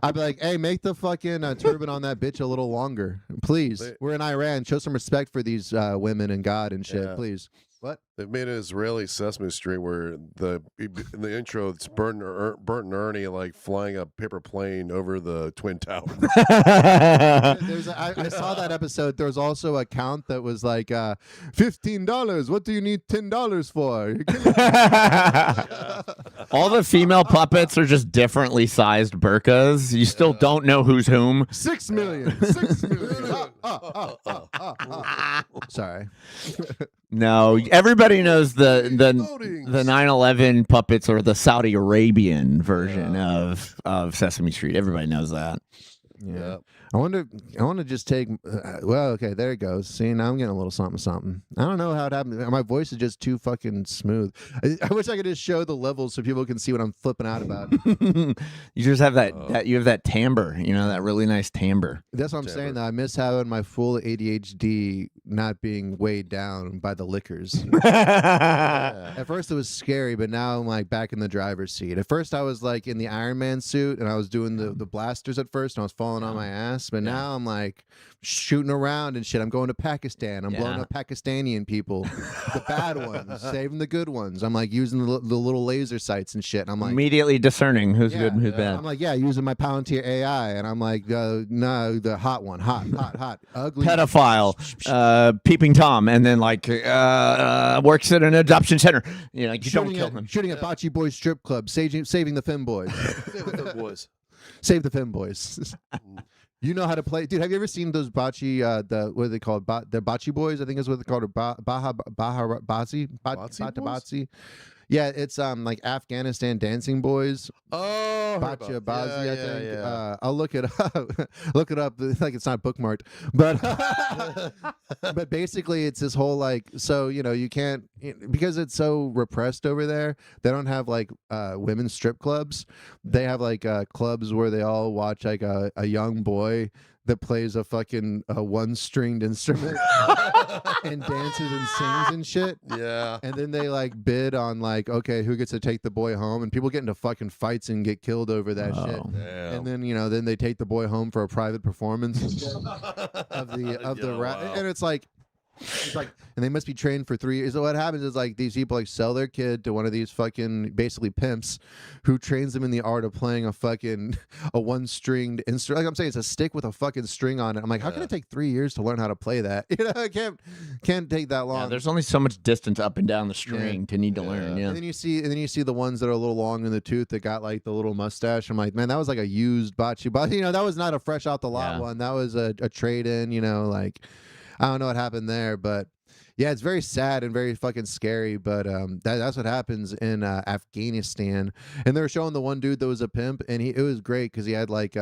I'd be like, hey, make the fucking turban on that bitch a little longer, please. We're in Iran. Show some respect for these women and God and shit, please. What? They've made an Israeli Sesame Street where in the intro it's Bert and Ernie like flying a paper plane over the Twin Towers. I saw that episode. There was also a count that was like $15. What do you need $10 for? All the female puppets are just differently sized burkas. You still don't know who's whom. 6 million. 6 million. Sorry. No, everybody knows the 9/11 puppets are the Saudi Arabian version of Sesame Street. Everybody knows that. Yeah. I want to just take. Well, okay, there it goes. See, now I'm getting a little something. I don't know how it happened. My voice is just too fucking smooth. I wish I could just show the levels so people can see what I'm flipping out about. You just have that you have that timbre, that really nice timbre. That's what I'm saying. Though I miss having my full ADHD not being weighed down by the liquors. At first it was scary, but now I'm like back in the driver's seat. At first I was like in the Iron Man suit and I was doing the blasters at first and I was falling on my ass. But now I'm like shooting around and shit. I'm going to Pakistan. I'm blowing up Pakistani people, the bad ones, saving the good ones. I'm like using the little laser sights and shit. And I'm like immediately discerning who's good and who's bad. I'm like, using my Palantir AI, and I'm like, no, the hot one, hot, ugly, pedophile, peeping Tom, and then like works at an adoption center. Like you don't kill him. Shooting at Bocce Boys strip club, saving the Finn boys. Save the Finn boys. You know how to play, dude. Have you ever seen those bocce? What are they called? The bocce boys, I think is what they called. Bocce. Yeah, it's like Afghanistan dancing boys. Oh, Bocce, I think. I'll look it up. Look it up. Like it's not bookmarked, but but basically it's this whole like. So you can't because it's so repressed over there. They don't have like women's strip clubs. They have like clubs where they all watch like a young boy that plays a fucking one-stringed instrument and dances and sings and shit. Yeah. And then they like bid on like, okay, who gets to take the boy home? And people get into fucking fights and get killed over that shit. Damn. And then then they take the boy home for a private performance of the rap. And it's like, and they must be trained for 3 years. So what happens is like these people like sell their kid to one of these fucking basically pimps who trains them in the art of playing a one-stringed instrument. Like I'm saying, it's a stick with a fucking string on it. I'm like, how can it take 3 years to learn how to play that? It can't take that long. Yeah, there's only so much distance up and down the string to need to learn. Yeah. And then you see the ones that are a little long in the tooth that got like the little mustache. I'm like, man, that was like a used bocce. But that was not a fresh out the lot one. That was a trade in. Like. I don't know what happened there, but yeah, it's very sad and very fucking scary. But that's what happens in Afghanistan. And they were showing the one dude that was a pimp, and it was great because he had like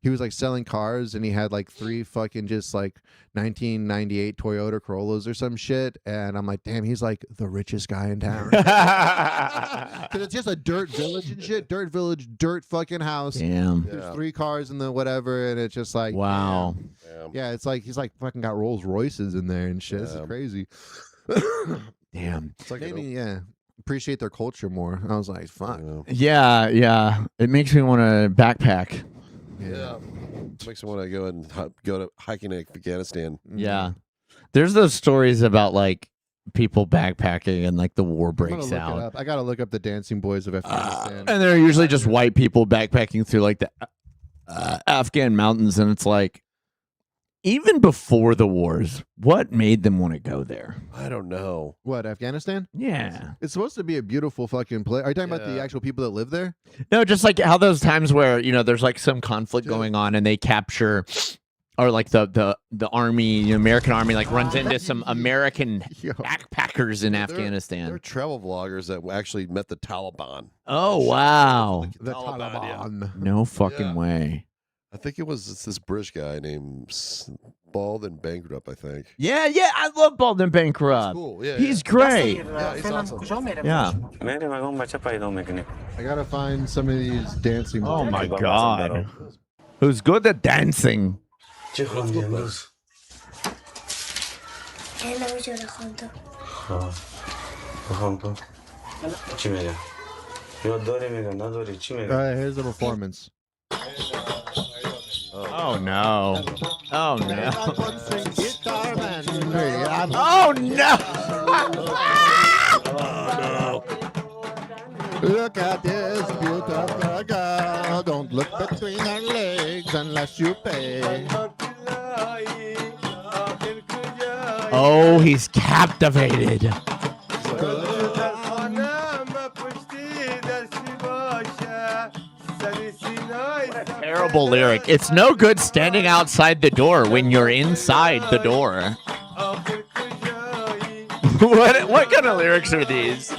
he was like selling cars, and he had like 3 fucking just like 1998 Toyota Corollas or some shit. And I'm like, damn, he's like the richest guy in town. Because it's just a dirt village and shit, dirt village, dirt fucking house. Damn. There's 3 cars in the whatever, and it's just like wow. Damn. Yeah, it's like he's like fucking got Rolls Royces in there and shit. This is crazy. Damn. It's like maybe appreciate their culture more. I was like, fuck. Yeah. It makes me want to backpack. Yeah. It makes me want to go and go to hiking in Afghanistan. Yeah. There's those stories about like people backpacking and like the war breaks out. I gotta look up the dancing boys of Afghanistan. And they're usually just white people backpacking through like the Afghan mountains, and it's like, even before the wars, what made them want to go there? I don't know. What, Afghanistan? Yeah. It's supposed to be a beautiful fucking place. Are you talking about the actual people that live there? No, just like how those times where, there's like some conflict going on and they capture, or like the army, the American army like runs into some American backpackers in Afghanistan. They're travel vloggers that actually met the Taliban. Oh, wow. The Taliban. Yeah. No fucking way. I think it was this British guy named Bald and Bankrupt, I think. Yeah, I love Bald and Bankrupt. Cool. Yeah, he's great. Yeah, he's awesome. Yeah. I gotta find some of these dancing. Oh my god. Who's good at dancing? Here's the performance. Oh no. Oh no. Oh no. Look at this beautiful girl. Don't look between her legs unless you pay. Oh, he's captivated. Terrible lyric. It's no good standing outside the door when you're inside the door. What kind of lyrics are these?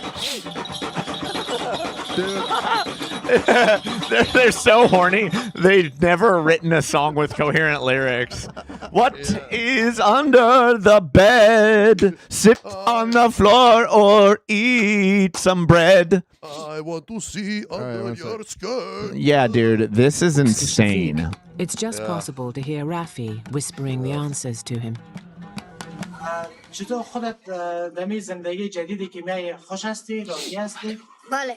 Dude, They're so horny. They've never written a song with coherent lyrics. What is under the bed? Sit on the floor or eat some bread. I want to see under your skirt. Yeah, dude, this is insane. It's just possible to hear Rafi whispering the answers to him. چطور خودت دمی زندگی جدیدی که میای خوش هستی؟ راضی هستی؟ بله.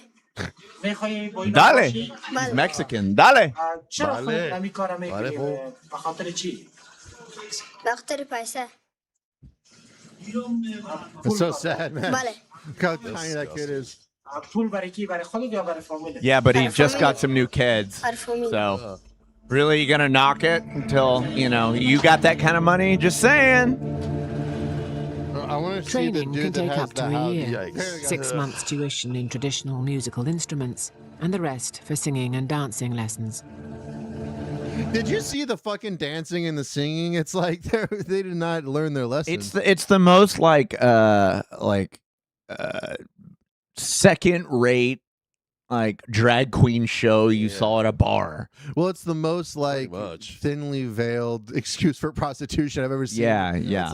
میخوایی با این Dale. باشی؟ He's Mexican. Dale. چرا خودت دمی کارا میکنی؟ به خاطر چی؟ به خاطر پیسه. It's so sad, man. بله. Look how tiny that kid is. پول برای کی؟ برای خودت یا برای فامیلت؟ Yeah, but he just got some new kids. برای فامیل. So, really, you gonna knock it until, you got that kind of money? Just saying. I want to see the Training dude can that take has up to the a house. year. Yikes. 6 months tuition in traditional musical instruments, and the rest for singing and dancing lessons. Did you see the fucking dancing and the singing? It's like they did not learn their lessons. It's the most second rate drag queen show you saw at a bar. Well, it's the most thinly veiled excuse for prostitution I've ever seen. Yeah.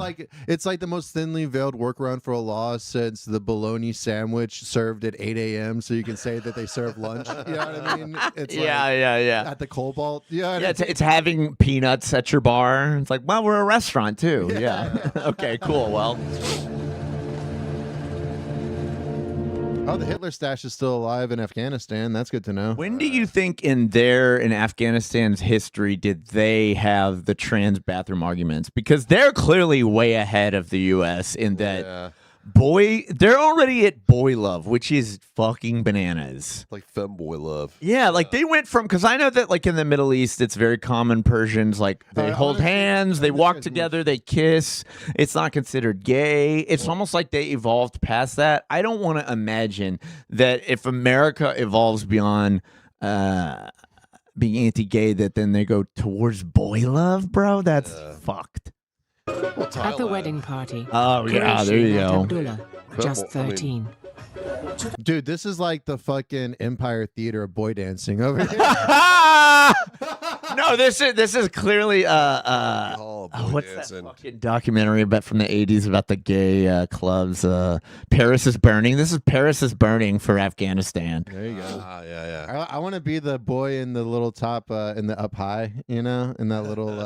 It's like the most thinly veiled workaround for a law since the bologna sandwich served at 8 a.m. so you can say that they serve lunch. You know what I mean? It's yeah. At the Cobalt. Yeah, It's having peanuts at your bar. It's like, well, we're a restaurant too. Yeah. Okay, cool. Well. Oh, the Hitler stash is still alive in Afghanistan. That's good to know. When do you think in Afghanistan's history did they have the trans bathroom arguments? Because they're clearly way ahead of the U.S. in that they're already at boy love, which is fucking bananas. Like femboy love. Yeah, they went from, because I know that in the Middle East, it's very common. Persians, they hold hands, they walk together, they kiss. It's not considered gay. It's almost like they evolved past that. I don't want to imagine that if America evolves beyond being anti-gay, that then they go towards boy love, bro. That's fucked. At the wedding party. Oh, yeah, there you go. Abdullah, just 13. Dude, this is like the fucking Empire Theater of boy dancing over here. No, this is clearly what's that fucking documentary from the 80s about the gay clubs? Paris is Burning. This is Paris is Burning for Afghanistan. There you go. Yeah. I want to be the boy in the little top in the up high, in that little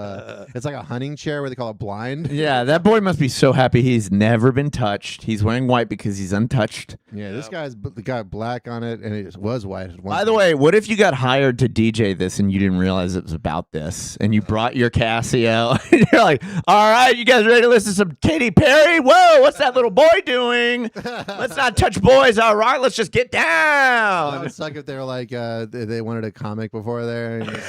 it's like a hunting chair where they call it blind. Yeah, that boy must be so happy he's never been touched. He's wearing white because he's untouched. Yeah, this guy's got black on it and it was white. By the way, what if you got hired to DJ this and you didn't realize it was about this and you brought your Casio and you're like, all right, you guys ready to listen to some Katy Perry? Whoa, what's that little boy doing? Let's not touch boys. All right, let's just get down. That would suck if they were like they wanted a comic before there. And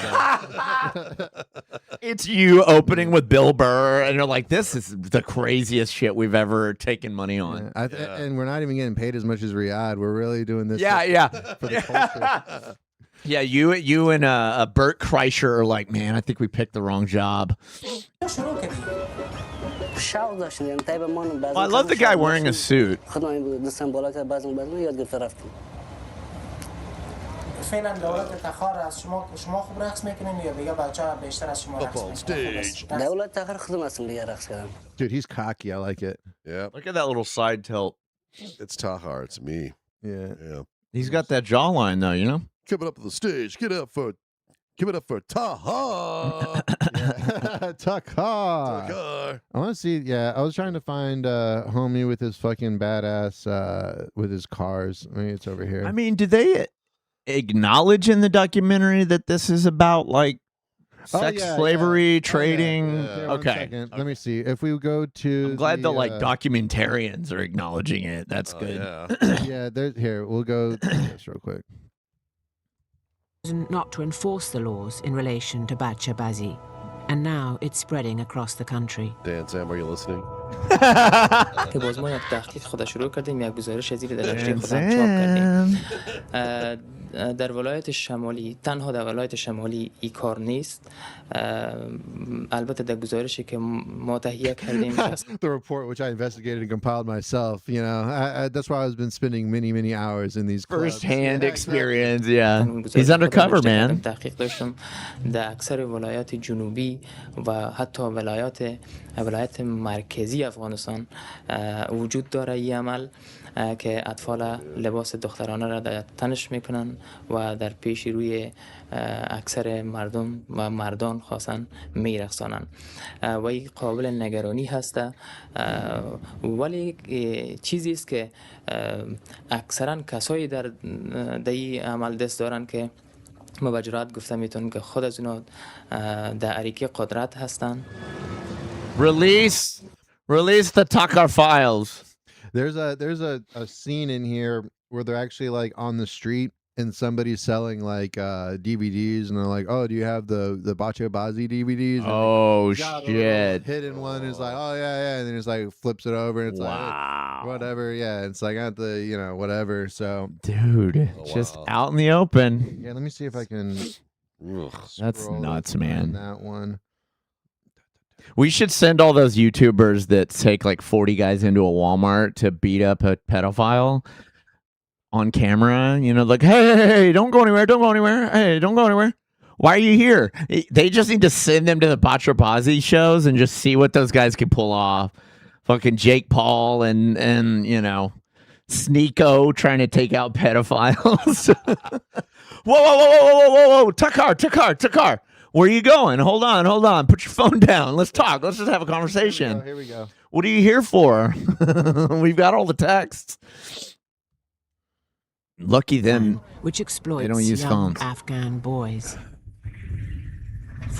it's you opening with Bill Burr and you're like, this is the craziest shit we've ever taken money on. And we're not even getting paid as much as Riyadh. We're really doing this for the culture. Yeah, you and Bert Kreischer are like, man, I think we picked the wrong job. Well, I love the guy wearing a suit. فعلا دولت تخار از شما خوب رقص میکنین یا دیگه بچه‌ها بیشتر از شما رقص میکنن؟ دولت تخار خدمتتون دیگه رقص کردم. Dude, he's cocky. I like it. Yeah. Look at that little side tilt. It's Tahar. It's me. Yeah. He's got that jawline though, you know? Coming up to the stage. Give it up for Tahar. Tahar. I want to see. Yeah, I was trying to find homie with his fucking badass with his cars. I mean, it's over here. I mean, do they acknowledge in the documentary that this is about sex, slavery, trading? Okay. Let me see. If we go to I'm glad the documentarians are acknowledging it. That's good. Yeah, here. We'll go to this real quick. Not to enforce the laws in relation to Bacha Bazi, and now it's spreading across the country. Dan, Sam, are you listening? که باز ما یک تحقیق خود شروع کردیم یک گزارش زیر در رشته خودم چاپ کردیم در ولایت شمالی تنها در ولایت شمالی این کار نیست. البته در گزارشی که ما تهیه کردیم The report which I investigated and compiled myself, you know, that's why I've been spending many hours in these clubs. First-hand experience, yeah. He's undercover, man. تحقیق داشتم در اکثر ولایات جنوبی و حتی ولایت مرکزی افغانستان وجود داره این عمل که اطفال لباس دخترانه را در تنش میکنن و در پیش روی اکثر مردم و مردان خاصا میرقصانن و این قابل نگرانی هست. ولی چیزی است که اکثرا کسایی در این عمل دست دارن که ما با جرات گفته میتونم که خود از اونا در اریکه قدرت هستن. Release the Tucker files. There's a scene in here where they're actually like on the street and somebody's selling like DVDs and they're like, oh, do you have the Bacha Bazi DVDs? And Oh got a shit. little hidden one is like, oh yeah, and then it's like flips it over and it's like Wow. whatever, yeah, it's like at the, you know, whatever. So Dude, just out in the open. yeah, let me see if I can That's scroll nuts, and find man. that one. We should send all those YouTubers that take like 40 guys into a Walmart to beat up a pedophile on camera. You know, like, hey, don't go anywhere. Don't go anywhere. Hey, don't go anywhere. Why are you here? They just need to send them to the Batrabazi shows and just see what those guys can pull off. Fucking Jake Paul and you know, Sneeko trying to take out pedophiles. Whoa. Takar. Where are you going? Hold on. Put your phone down. Let's talk. Let's just have a conversation. Here we go. What are you here for? We've got all the texts. Lucky them. Which exploits They don't use young phones. Afghan boys.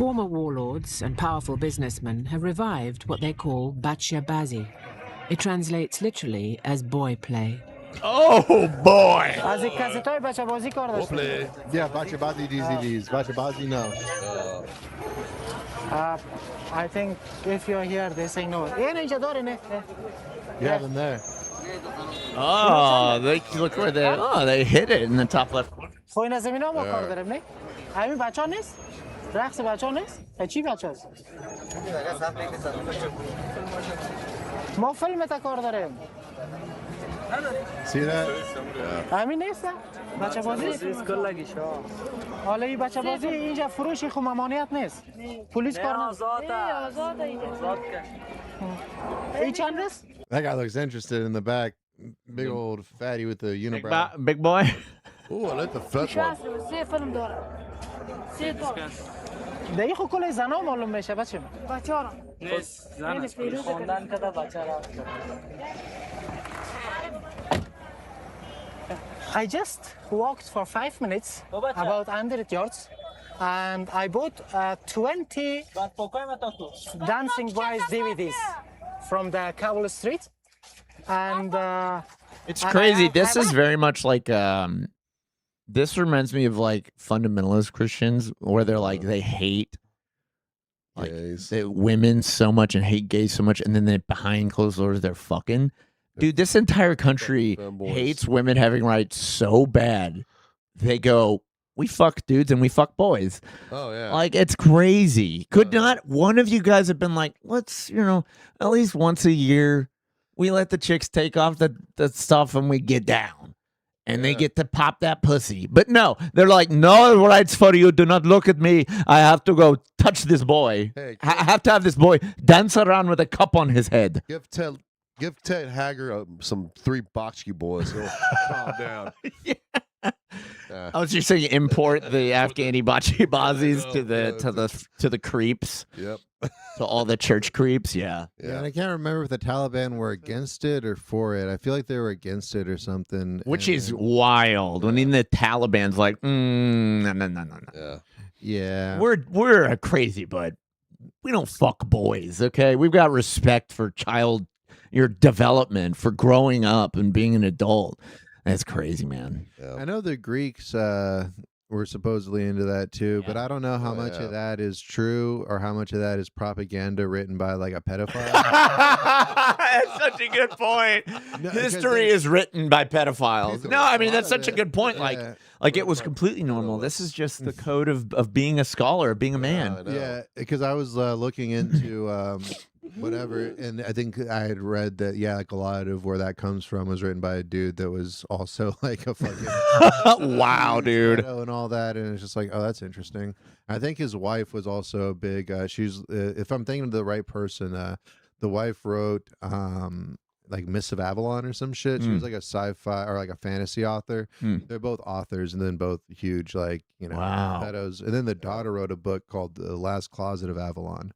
Former warlords and powerful businessmen have revived what they call Bacha-bazi. It translates literally as boy play. Oh boy! از این کسیتای بچه بازی کار داشتیم. Yeah, Bacha Bazi DVDs. Bacha Bazi, no. I think if you're here they say no. این اینجا داره نه. You have them there. Oh, look where they hit it in the top left corner. خب این از زمین ها ما کار داریم نه؟ همین بچه ها نیست؟ رقص بچه ها نیست؟ چی بچه هست؟ ما فیلم تا کار داریم. See that? همین نیست؟ بچه بازی؟ حالا این بچه بازی اینجا فروشی خب ممانعت نیست. پلیس کار نیست. این چند است؟ That guy looks interested in the back. Big old fatty with the unibrow. Big boy. Ooh, I like the fat one. سه فیلم داره. سه تا. دیگه خب کل زنا معلوم میشه بچه. بچه ها نیست. زن. خواندن کده بچه را. I just walked for 5 minutes, about 100 yards, and I bought 20 Dancing Boys DVDs from the Kabul street. And It's crazy. This is very much like this reminds me of like fundamentalist Christians where they're like they hate like women so much and hate gays so much, and then they behind closed doors they're fucking. Dude, this entire country hates women having rights so bad. They go, we fuck dudes and we fuck boys. Oh, yeah. Like, it's crazy. Could not one of you guys have been like, let's, you know, at least once a year, we let the chicks take off the stuff and we get down. And they get to pop that pussy. But no, they're like, no rights for you. Do not look at me. I have to go touch this boy. Hey, I have to have this boy dance around with a cup on his head. Give Ted Hager some 3 Botchki boys. He'll calm down. Oh, so you're saying import the Afghani bazis to the creeps? Yep. To all the church creeps, yeah. Yeah, and I can't remember if the Taliban were against it or for it. I feel like they were against it or something. Which is wild. When even the Taliban's like, no. Yeah. We're crazy, but we don't fuck boys, okay? We've got respect for your development, for growing up and being an adult. That's crazy, man. Yeah. I know the Greeks were supposedly into that too, but I don't know how much of that is true or how much of that is propaganda written by like a pedophile. such a good point. No, History is written by pedophiles. No, I mean that's such a good point. Yeah. Like it was completely normal. This is just the code of being a scholar, being a man. Yeah, because I was looking into whatever, and I think I had read that like a lot of where that comes from was written by a dude that was also like a fucking wow, dude, and all that, and it's just like, oh, that's interesting. I think his wife was also a big. She's if I'm thinking of the right person, the wife wrote like Miss of Avalon or some shit. She was like a sci-fi or like a fantasy author. They're both authors, and then both huge, like pedos. And then the daughter wrote a book called The Last Closet of Avalon.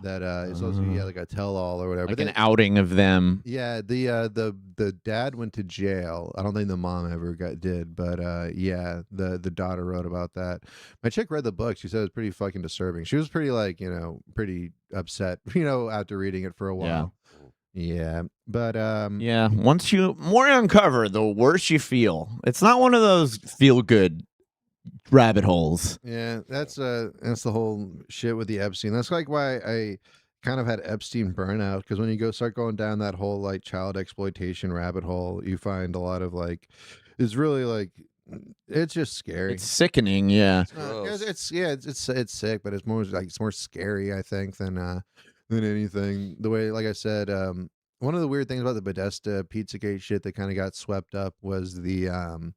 That is also like a tell-all or whatever. Like but an outing of them. Yeah, the dad went to jail. I don't think the mom ever did, but the daughter wrote about that. My chick read the book. She said it was pretty fucking disturbing. She was pretty pretty upset, after reading it for a while. Yeah, but once you more uncover, the worse you feel. It's not one of those feel good rabbit holes. Yeah, that's the whole shit with the Epstein. That's like why I kind of had Epstein burnout, because when you start going down that whole like child exploitation rabbit hole, you find a lot of like it's really like it's just scary. It's sickening, yeah. It's sick, but it's more scary, I think, than anything. The way, like I said, one of the weird things about the Podesta Pizzagate shit that kind of got swept up was the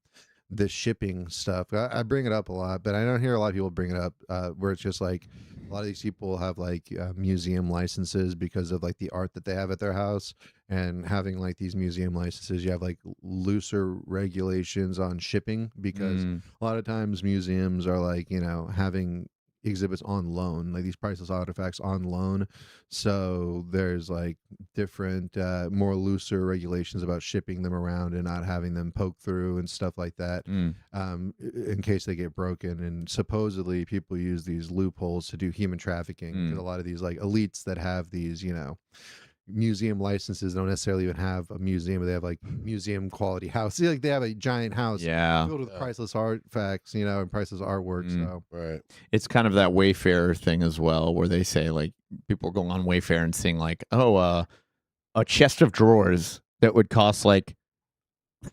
shipping stuff. I bring it up a lot, but I don't hear a lot of people bring it up where it's just like a lot of these people have like museum licenses because of like the art that they have at their house, and having like these museum licenses, you have like looser regulations on shipping because a lot of times museums are like, having exhibits on loan, like these priceless artifacts on loan. So there's like different, more looser regulations about shipping them around and not having them poke through and stuff like that, in case they get broken. And supposedly people use these loopholes to do human trafficking. And a lot of these like elites that have these, museum licenses don't necessarily even have a museum, but they have like museum quality house. Like they have a giant house filled with priceless artifacts, and priceless artwork. So It's kind of that Wayfair thing as well, where they say like people go on Wayfair and seeing like, a chest of drawers that would cost like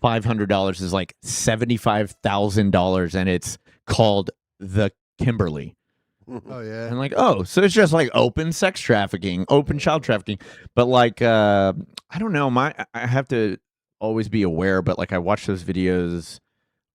$500 is like $75,000, and it's called the Kimberly. Oh yeah, and like, so it's just like open sex trafficking, open child trafficking. But like, I don't know, I have to always be aware. But like, I watch those videos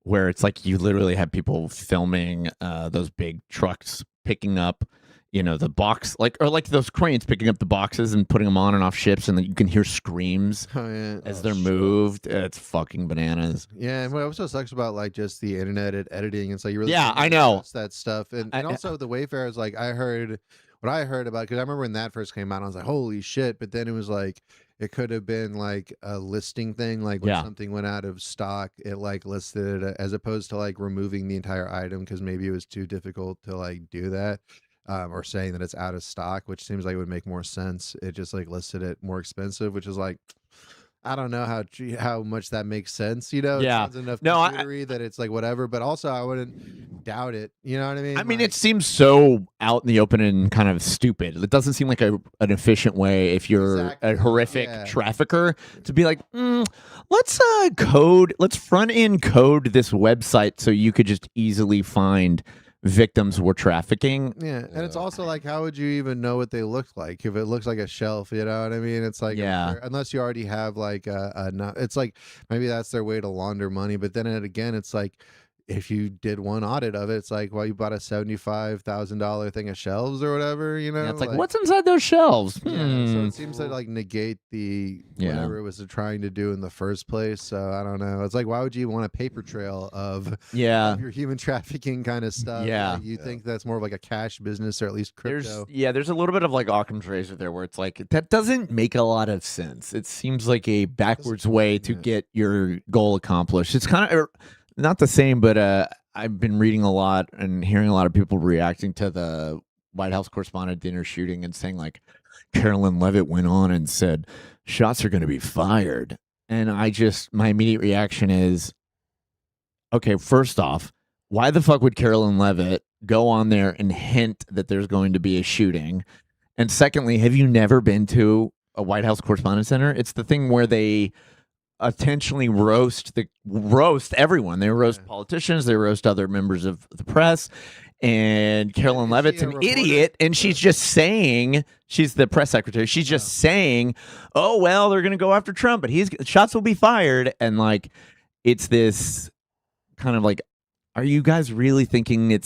where it's like you literally have people filming those big trucks picking up, the box, or like those cranes picking up the boxes and putting them on and off ships, and then you can hear screams as they're moved. It's fucking bananas. Yeah, and what also sucks about like just the internet and editing, it's like you really I know that stuff, and also the Wayfair is like what I heard about, because I remember when that first came out, I was like, holy shit! But then it was like it could have been like a listing thing, like when something went out of stock, it like listed it, as opposed to like removing the entire item because maybe it was too difficult to like do that. Or saying that it's out of stock, which seems like it would make more sense. It just like listed it more expensive, which is like, I don't know how much that makes sense. It sounds enough theory that it's like whatever, but also I wouldn't doubt it. You know what I mean? I mean, it seems so out in the open and kind of stupid. It doesn't seem like an efficient way if you're a horrific trafficker to be like, let's front end code this website so you could just easily find victims were trafficking. Yeah, and it's also like, how would you even know what they look like if it looks like a shelf? You know what I mean? It's like, unless you already have like it's like maybe that's their way to launder money. But then again, it's like, if you did one audit of it, it's like, well, you bought a $75,000 thing of shelves or whatever, it's like what's inside those shelves? So it seems to like negate the whatever it was trying to do in the first place. So I don't know. It's like, why would you want a paper trail of your human trafficking kind of stuff? Like, you think that's more of like a cash business, or at least crypto? There's a little bit of like Occam's razor there, where it's like, that doesn't make a lot of sense. It seems like a backwards way to get your goal accomplished. It's kind of not the same, but I've been reading a lot and hearing a lot of people reacting to the White House correspondent dinner shooting and saying like, Carolyn Levitt went on and said, shots are going to be fired. And my immediate reaction is, okay, first off, why the fuck would Carolyn Levitt go on there and hint that there's going to be a shooting? And secondly, have you never been to a White House Correspondents Center. It's the thing where they intentionally roast everyone. They roast politicians. They roast other members of the press. And Carolyn Levitt's an idiot, and she's just saying, she's the press secretary. She's just saying, "Oh well, they're going to go after Trump, but shots will be fired." And like, it's this kind of like, are you guys really thinking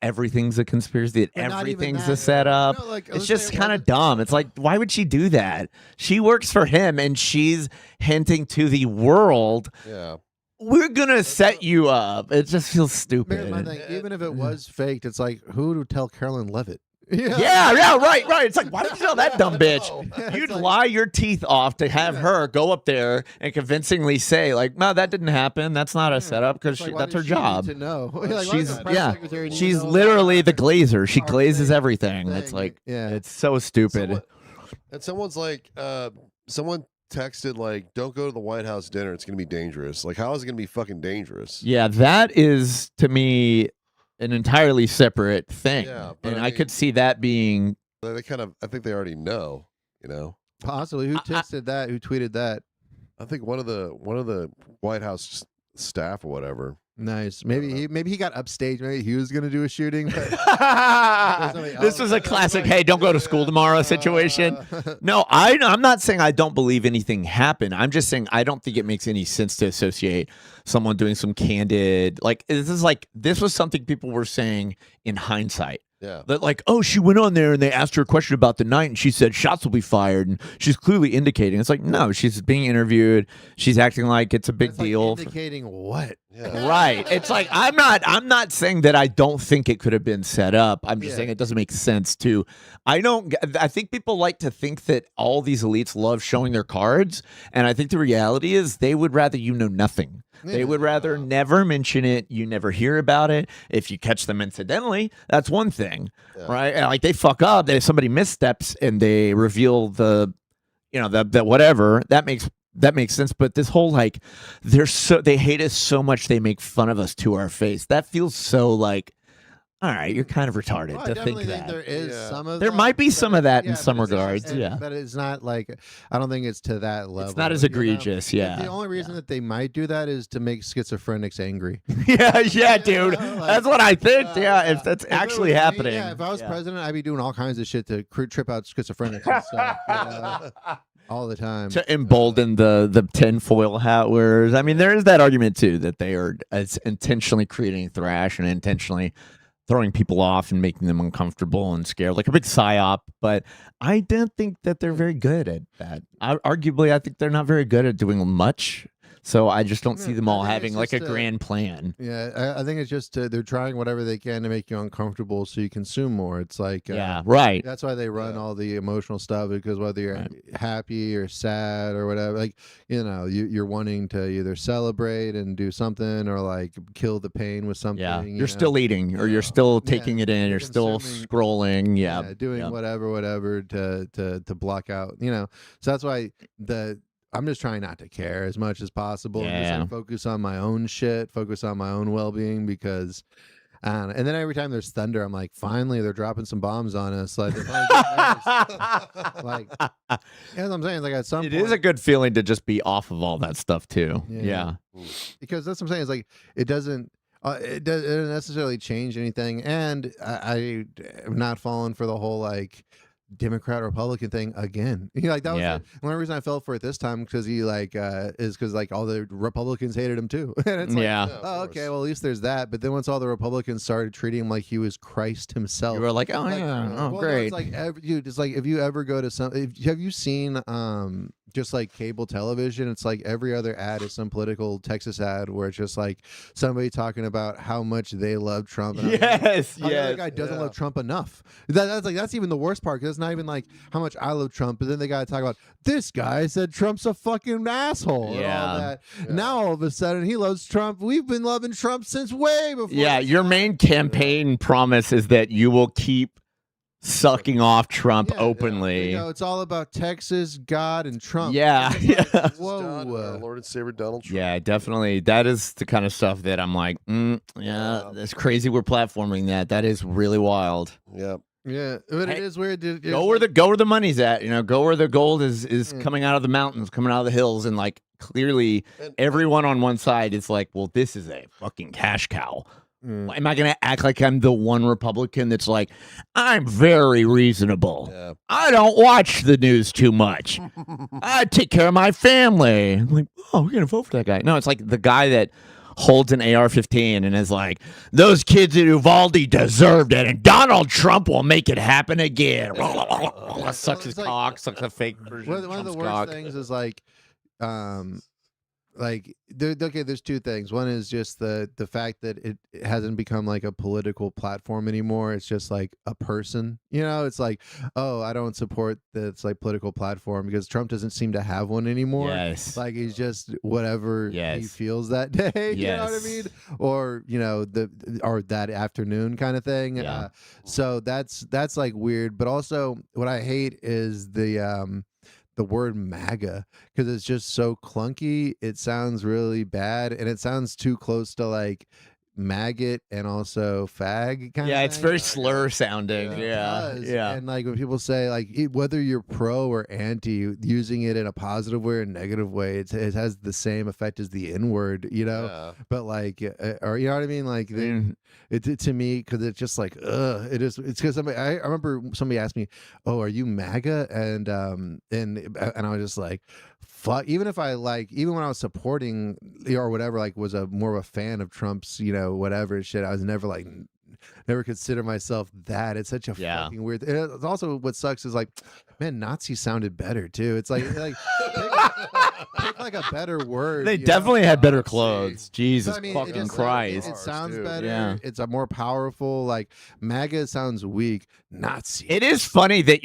everything's a conspiracy, that everything's a setup? No, like, it's just kind of dumb. It's like, why would she do that? She works for him, and she's hinting to the world. Yeah. We're gonna set you up. It just feels stupid. My thing, even if it was faked, it's like, who would tell Carolyn Levitt? Yeah, right. It's like, why would you tell that dumb bitch? You'd lie your teeth off to have her go up there and convincingly say, like, no, that didn't happen. That's not a setup, because that's her job. To know? She's literally the glazer. She glazes everything. It's like, it's so stupid. And someone's like, someone texted like, don't go to the White House dinner, it's gonna be dangerous. Like, how is it gonna be fucking dangerous? Yeah, that is, to me, an entirely separate thing. Yeah, and I could see that being, they kind of, I think they already know, possibly. Who texted that? Who tweeted that? I think one of the White House staff or whatever. Nice. Maybe he got upstaged. Maybe he was gonna do a shooting. But this was a classic, hey, don't go to school tomorrow situation. No, I'm not saying I don't believe anything happened. I'm just saying I don't think it makes any sense to associate someone doing some candid, like, this was something people were saying in hindsight. Yeah. That like, oh, she went on there and they asked her a question about the night and she said shots will be fired, and she's clearly indicating. It's like, no, she's being interviewed. She's acting like it's a big deal. Indicating what? Yeah. Right. It's like, I'm not saying that I don't think it could have been set up. I'm just saying it doesn't make sense to. I think people like to think that all these elites love showing their cards, and I think the reality is they would rather you know nothing. They would rather never mention it. You never hear about it. If you catch them incidentally, that's one thing, right? And like, they fuck up. If somebody missteps and they reveal the whatever, that makes sense. But this whole like, they hate us so much they make fun of us to our face. That feels so like, all right, you're kind of retarded to think that. There is some of there that, might be some of that in but some regards, but it's not like, I don't think it's to that level. It's not as egregious, The only reason that they might do that is to make schizophrenics angry. yeah, dude. That's what I think. If that's actually happening. If I was president, I'd be doing all kinds of shit to trip out schizophrenics and stuff. All the time. To embolden the tinfoil hat wearers. I mean, there is that argument, too, that they are intentionally creating thrash and intentionally throwing people off and making them uncomfortable and scared, like a big psyop. But I don't think that they're very good at that. Arguably, I think they're not very good at doing much. So I just don't see them all having like a grand plan. Yeah, I think it's just they're trying whatever they can to make you uncomfortable so you consume more. It's like, right. That's why they run all the emotional stuff, because whether you're happy or sad or whatever, like, you're wanting to either celebrate and do something or like kill the pain with something. Yeah, you're still eating, or you're still taking it in, you're still scrolling. Yeah, doing whatever to block out. So that's why I'm just trying not to care as much as possible. Yeah. And just like focus on my own shit, focus on my own well-being, because and then every time there's thunder, I'm like, finally they're dropping some bombs on us. Like, like, as I'm saying, like at some point, it is a good feeling to just be off of all that stuff too. Yeah. Because that's what I'm saying. Is like it doesn't necessarily change anything, and I am not falling for the whole like Democrat Republican thing again. Like that was the only reason I fell for it this time, because he is because like all the Republicans hated him too. And it's like, oh, okay, well at least there's that. But then once all the Republicans started treating him like he was Christ himself, you were like, oh yeah, oh great. No, it's like it's like if you ever go to have you seen just like cable television, it's like every other ad is some political Texas ad where it's just like somebody talking about how much they love Trump. And yes, the other guy doesn't love Trump enough. That's even the worst part, because it's not even like how much I love Trump, but then they got to talk about this guy said Trump's a fucking asshole. And all that. Now all of a sudden he loves Trump. We've been loving Trump since way before. Yeah, your main campaign promise is that you will keep sucking off Trump openly. It's all about Texas, God, and Trump. Yeah. Whoa. Lord and Savior Donald Trump. Yeah, definitely. That is the kind of stuff that I'm like, that's crazy we're platforming that. That is really wild. Yeah. Yeah, but it is weird. Go where the money's at. Go where the gold is coming out of the mountains, coming out of the hills, and like clearly everyone on one side is like, well, this is a fucking cash cow. Am I going to act like I'm the one Republican that's like, I'm very reasonable. Yeah. I don't watch the news too much. I take care of my family. I'm like, oh, we're going to vote for that guy. No, it's like the guy that holds an AR-15 and is like, those kids in Uvalde deserved it, and Donald Trump will make it happen again. Sucks his cock, sucks a fake version of one of the Trump's worst cock. things is like there's two things. One is just the fact that it hasn't become like a political platform anymore. It's just like a person. It's like, oh, I don't support this like political platform because Trump doesn't seem to have one anymore. Yes. Like he's just whatever he feels that day. You know what I mean? Or or that afternoon kind of thing. Yeah. So that's like weird. But also what I hate is the word MAGA, because it's just so clunky. It sounds really bad, and it sounds too close to like maggot and also fag kind of thing. It's very slur sounding. Yeah. And like when people say like whether you're pro or anti, using it in a positive way or a negative way, it has the same effect as the N-word, but like or you know what I mean, like it to me, because it's just like it's because I remember somebody asked me, oh, are you MAGA? And I was just like, fuck. Even if even when I was supporting or whatever, like was more of a fan of Trump's whatever shit, I was never consider myself that. It's such a fucking weird. It's also what sucks is like, man, Nazi sounded better too. It's like pick like a better word. They definitely had better clothes. Jesus fucking Christ. It sounds better. Yeah. It's a more powerful. Like MAGA sounds weak. Nazi. It is funny that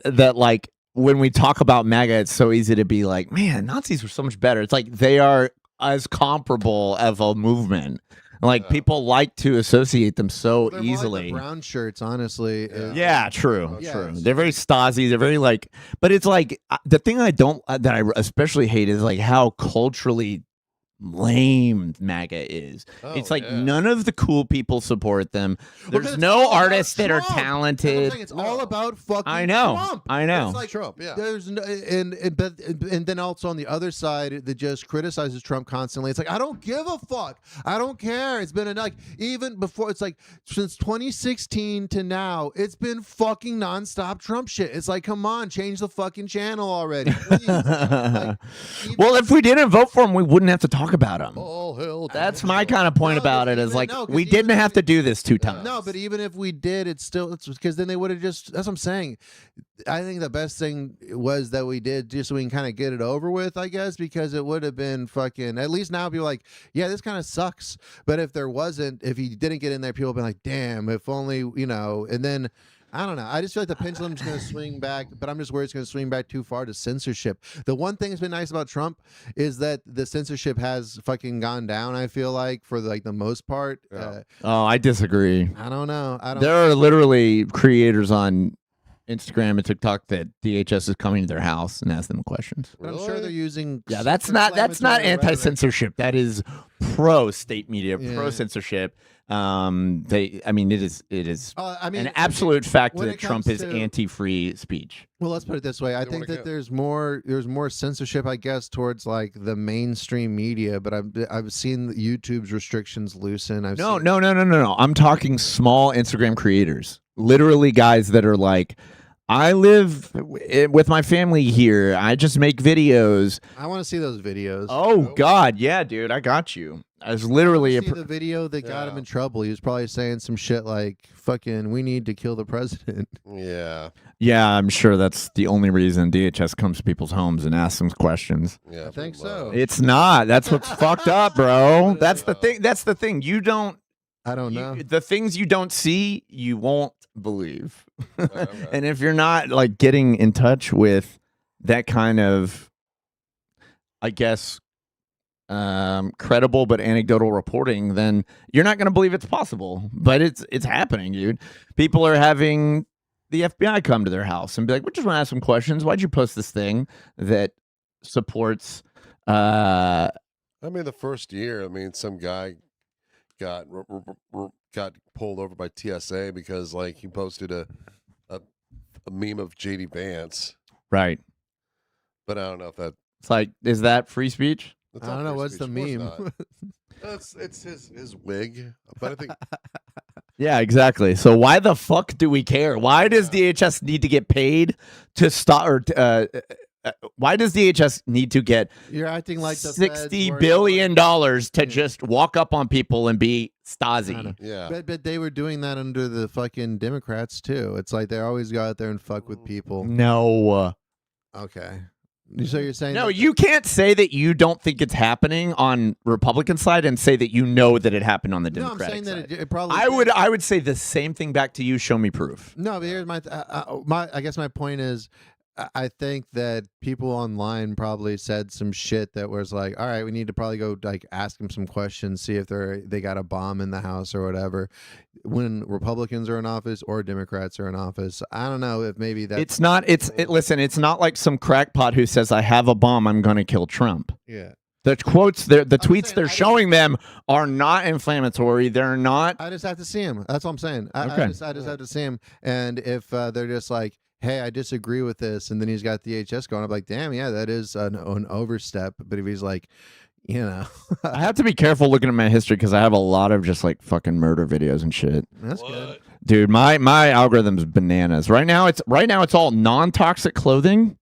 that like when we talk about MAGA, it's so easy to be like, man, Nazis were so much better. It's like they are as comparable of a movement. Like people like to associate them so They're easily. More like the brown shirts, honestly. Yeah, true. They're very Stasi. They're very like, but it's like the thing that I especially hate is like how culturally lame MAGA is. It's like none of the cool people support them. There's no artists that are talented. It's all about fucking I know. Trump. I know. It's like Trump, yeah. There's no, and then also on the other side that just criticizes Trump constantly. It's like, I don't give a fuck. I don't care. It's been like even before. It's like since 2016 to now, it's been fucking nonstop Trump shit. It's like, come on, change the fucking channel already, please. Well, if we didn't vote for him, we wouldn't have to talk about him. Oh, hell. That's my kind of point about it. Is like we didn't have to do this 2 times. No, but even if we did, it's because then they would have just. That's what I'm saying. I think the best thing was that we did just so we can kind of get it over with, I guess, because it would have been fucking. At least now people are like, yeah, this kind of sucks. But if he didn't get in there, people would be like, damn, if only, and then. I don't know. I just feel like the pendulum's going to swing back, but I'm just worried it's going to swing back too far to censorship. The one thing that's been nice about Trump is that the censorship has fucking gone down, I feel like, for like the most part. I disagree. I don't know. There are literally creators on Instagram and TikTok that DHS is coming to their house and asking them questions. But I'm sure they're using. Yeah, that's not anti-censorship. That is pro-state media, pro-censorship. It is an absolute fact that Trump is anti-free speech. Well, let's put it this way. I think that there's more censorship, I guess, towards like the mainstream media, but I've seen YouTube's restrictions loosen. No. I'm talking small Instagram creators. Literally guys that are like, I live with my family here. I just make videos. I want to see those videos. Oh, God. Yeah, dude. I got you. I was literally the video that got him in trouble. He was probably saying some shit like, fucking, we need to kill the president. Yeah. Yeah, I'm sure that's the only reason DHS comes to people's homes and asks them questions. Yeah, I think so. It's not. That's what's fucked up, bro. That's the thing. That's the thing. I don't know. The things you don't see, you won't believe. And if you're not like getting in touch with that kind of, I guess, credible but anecdotal reporting, then you're not going to believe it's possible. But it's happening, dude. People are having the FBI come to their house and be like, we just want to ask some questions. Why'd you post this thing that supports the first year, some guy got pulled over by TSA because like he posted a meme of JD Vance. Right. But I don't know if that. It's like, is that free speech? I don't know. What's the meme? It's his wig, but I think. Yeah, exactly. So why the fuck do we care? Why does DHS need to get paid to stop? Or why does DHS need to get? You're acting like the $60 billion to just walk up on people and be Stasi. Yeah, but they were doing that under the fucking Democrats too. It's like they always go out there and fuck with people. No. Okay. So you're saying no? You can't say that you don't think it's happening on Republican side and say that you know that it happened on the Democratic side. I'm saying that it probably. I would say the same thing back to you. Show me proof. No, but here's I guess my point is, I think that people online probably said some shit that was like, all right, we need to probably go like ask them some questions, see if they got a bomb in the house or whatever. When Republicans are in office or Democrats are in office, I don't know if maybe that's It's not. Listen. It's not like some crackpot who says, "I have a bomb. I'm going to kill Trump." Yeah. The quotes, the tweets they're showing them are not inflammatory. They're not. I just have to see him. That's all I'm saying. I just have to see him. And if they're just like, hey, I disagree with this, and then he's got the HS going, I'm like, damn, yeah, that is an overstep. But if he's like, you know, I have to be careful looking at my history because I have a lot of just like fucking murder videos and shit. That's good, dude. My algorithm's bananas. Right now it's all non-toxic clothing.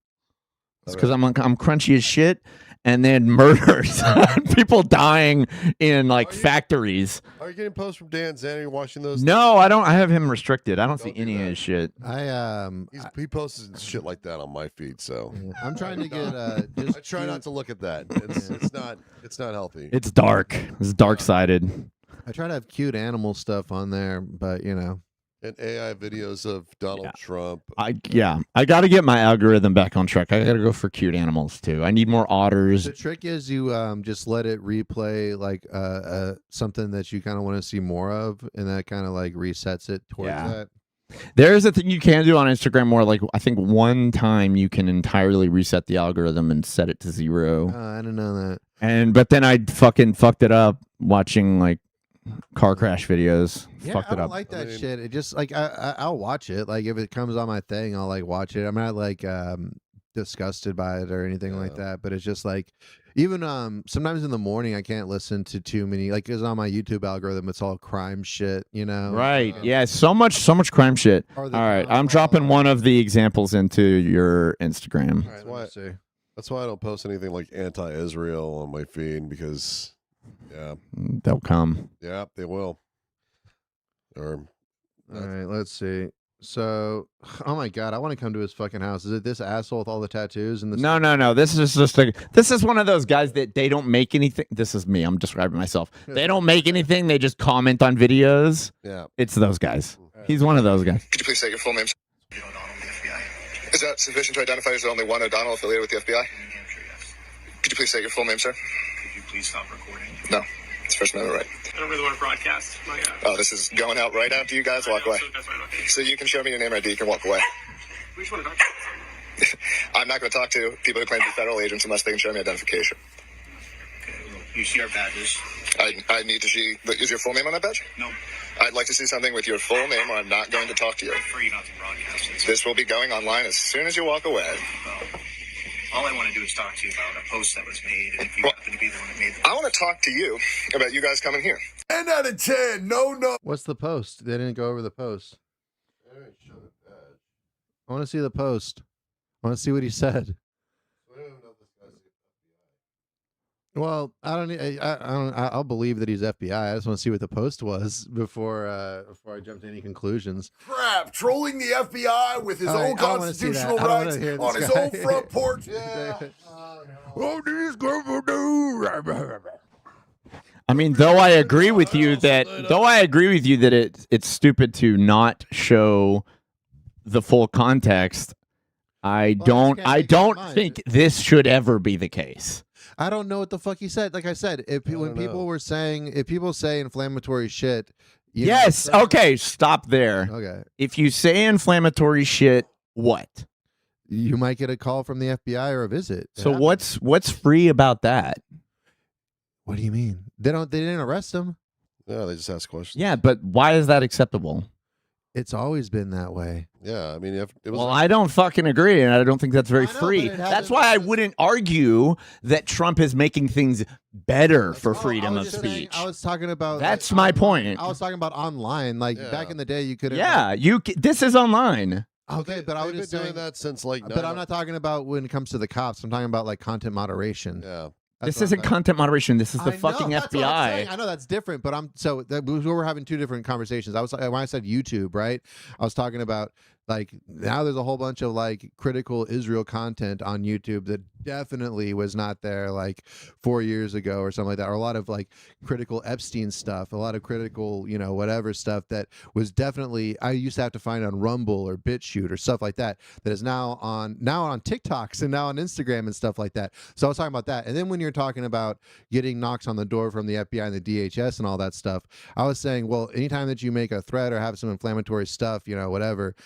It's because I'm crunchy as shit. And then murders, people dying in like factories. Are you getting posts from Dan Zan? Are you watching those? No, I don't. I have him restricted. I don't see any of his shit. He posts shit like that on my feed. So I'm trying to get. I try not to look at that. It's not healthy. It's dark. It's dark sided. I try to have cute animal stuff on there, but you know. And AI videos of Donald Trump. I got to get my algorithm back on track. I got to go for cute animals too. I need more otters. The trick is you just let it replay like something that you kind of want to see more of, and that kind of like resets it towards that. There's a thing you can do on Instagram where like I think one time you can entirely reset the algorithm and set it to 0. I didn't know that. But then I fucking fucked it up watching like car crash videos. Fucked I it don't up. like that shit. It just like I'll watch it. Like if it comes on my thing, I'll like watch it. I'm not like disgusted by it or anything like that. But it's just like even sometimes in the morning I can't listen to too many like because on my YouTube algorithm it's all crime shit. You know. Right. Yeah. So much crime shit. All right. I'm dropping one of the examples into your Instagram. That's why I don't post anything like anti-Israel on my feed because. Yeah, they'll come. Yeah, they will. All right, let's see. So, oh my god, I want to come to his fucking house. Is it this asshole with all the tattoos and the? No. This is just this is one of those guys that they don't make anything. This is me. I'm describing myself. They don't make anything. They just comment on videos. Yeah, it's those guys. He's one of those guys. Could you please state your full name? Is that sufficient to identify as only one O'Donnell affiliated with the FBI? Could you please state your full name, sir? Could you please stop recording? No, it's First Amendment right. I don't really want to broadcast my. Oh, this is going out right after you guys walk away. So that's fine, okay. So you can show me your name ID, you can walk away. We just want to talk to I'm not going to talk to people who claim to be federal agents unless they can show me identification. Okay, well, you see our badges. I need to see. Is your full name on that badge? No. I'd like to see something with your full name, or I'm not going to talk to you. I'm free not to broadcast it. This will be going online as soon as you walk away. Well, all I want to do is talk to you about a post that was made, and if you happen to be the one that made the I want to talk to you about you guys coming here. 10 out of 10. No. What's the post? They didn't go over the post. I want to see the post. I want to see what he said. Well, I don't. I'll believe that he's FBI. I just want to see what the post was before I jump to any conclusions. Crap! Trolling the FBI with his own constitutional rights on his own front porch. Yeah. I mean, though I agree with you that it's stupid to not show the full context. I don't think this should ever be the case. I don't know what the fuck he said. Like I said, if people say inflammatory shit. Yes. Okay. Stop there. Okay. If you say inflammatory shit, what? You might get a call from the FBI or a visit. So what's free about that? What do you mean? They didn't arrest him. Yeah, they just ask questions. Yeah, but why is that acceptable? It's always been that way. Yeah, I mean, if it was Well, I don't fucking agree, and I don't think that's very free. but it That's hasn't- why I wouldn't argue that Trump is making things better for I freedom was of just saying- speech. I was talking about. That's like, my online. point. I was talking about online. Like back in the day, you could. Yeah, this is online. Okay, but I was they've just been saying doing that since like. But I'm not talking about when it comes to the cops. I'm talking about like content moderation. Yeah. This isn't content moderation. This is the I know, fucking that's what I'm saying. FBI. I know that's different, but we're having two different conversations. I was when I said YouTube, right? I was talking about like now there's a whole bunch of like critical Israel content on YouTube that definitely was not there like 4 years ago or something like that, or a lot of like critical Epstein stuff, a lot of critical, whatever stuff that was definitely I used to have to find on Rumble or BitChute or stuff like that is now on TikToks and now on Instagram and stuff like that. So I was talking about that. And then when you're talking about getting knocks on the door from the FBI and the DHS and all that stuff, I was saying, well, anytime that you make a threat or have some inflammatory stuff, whatever,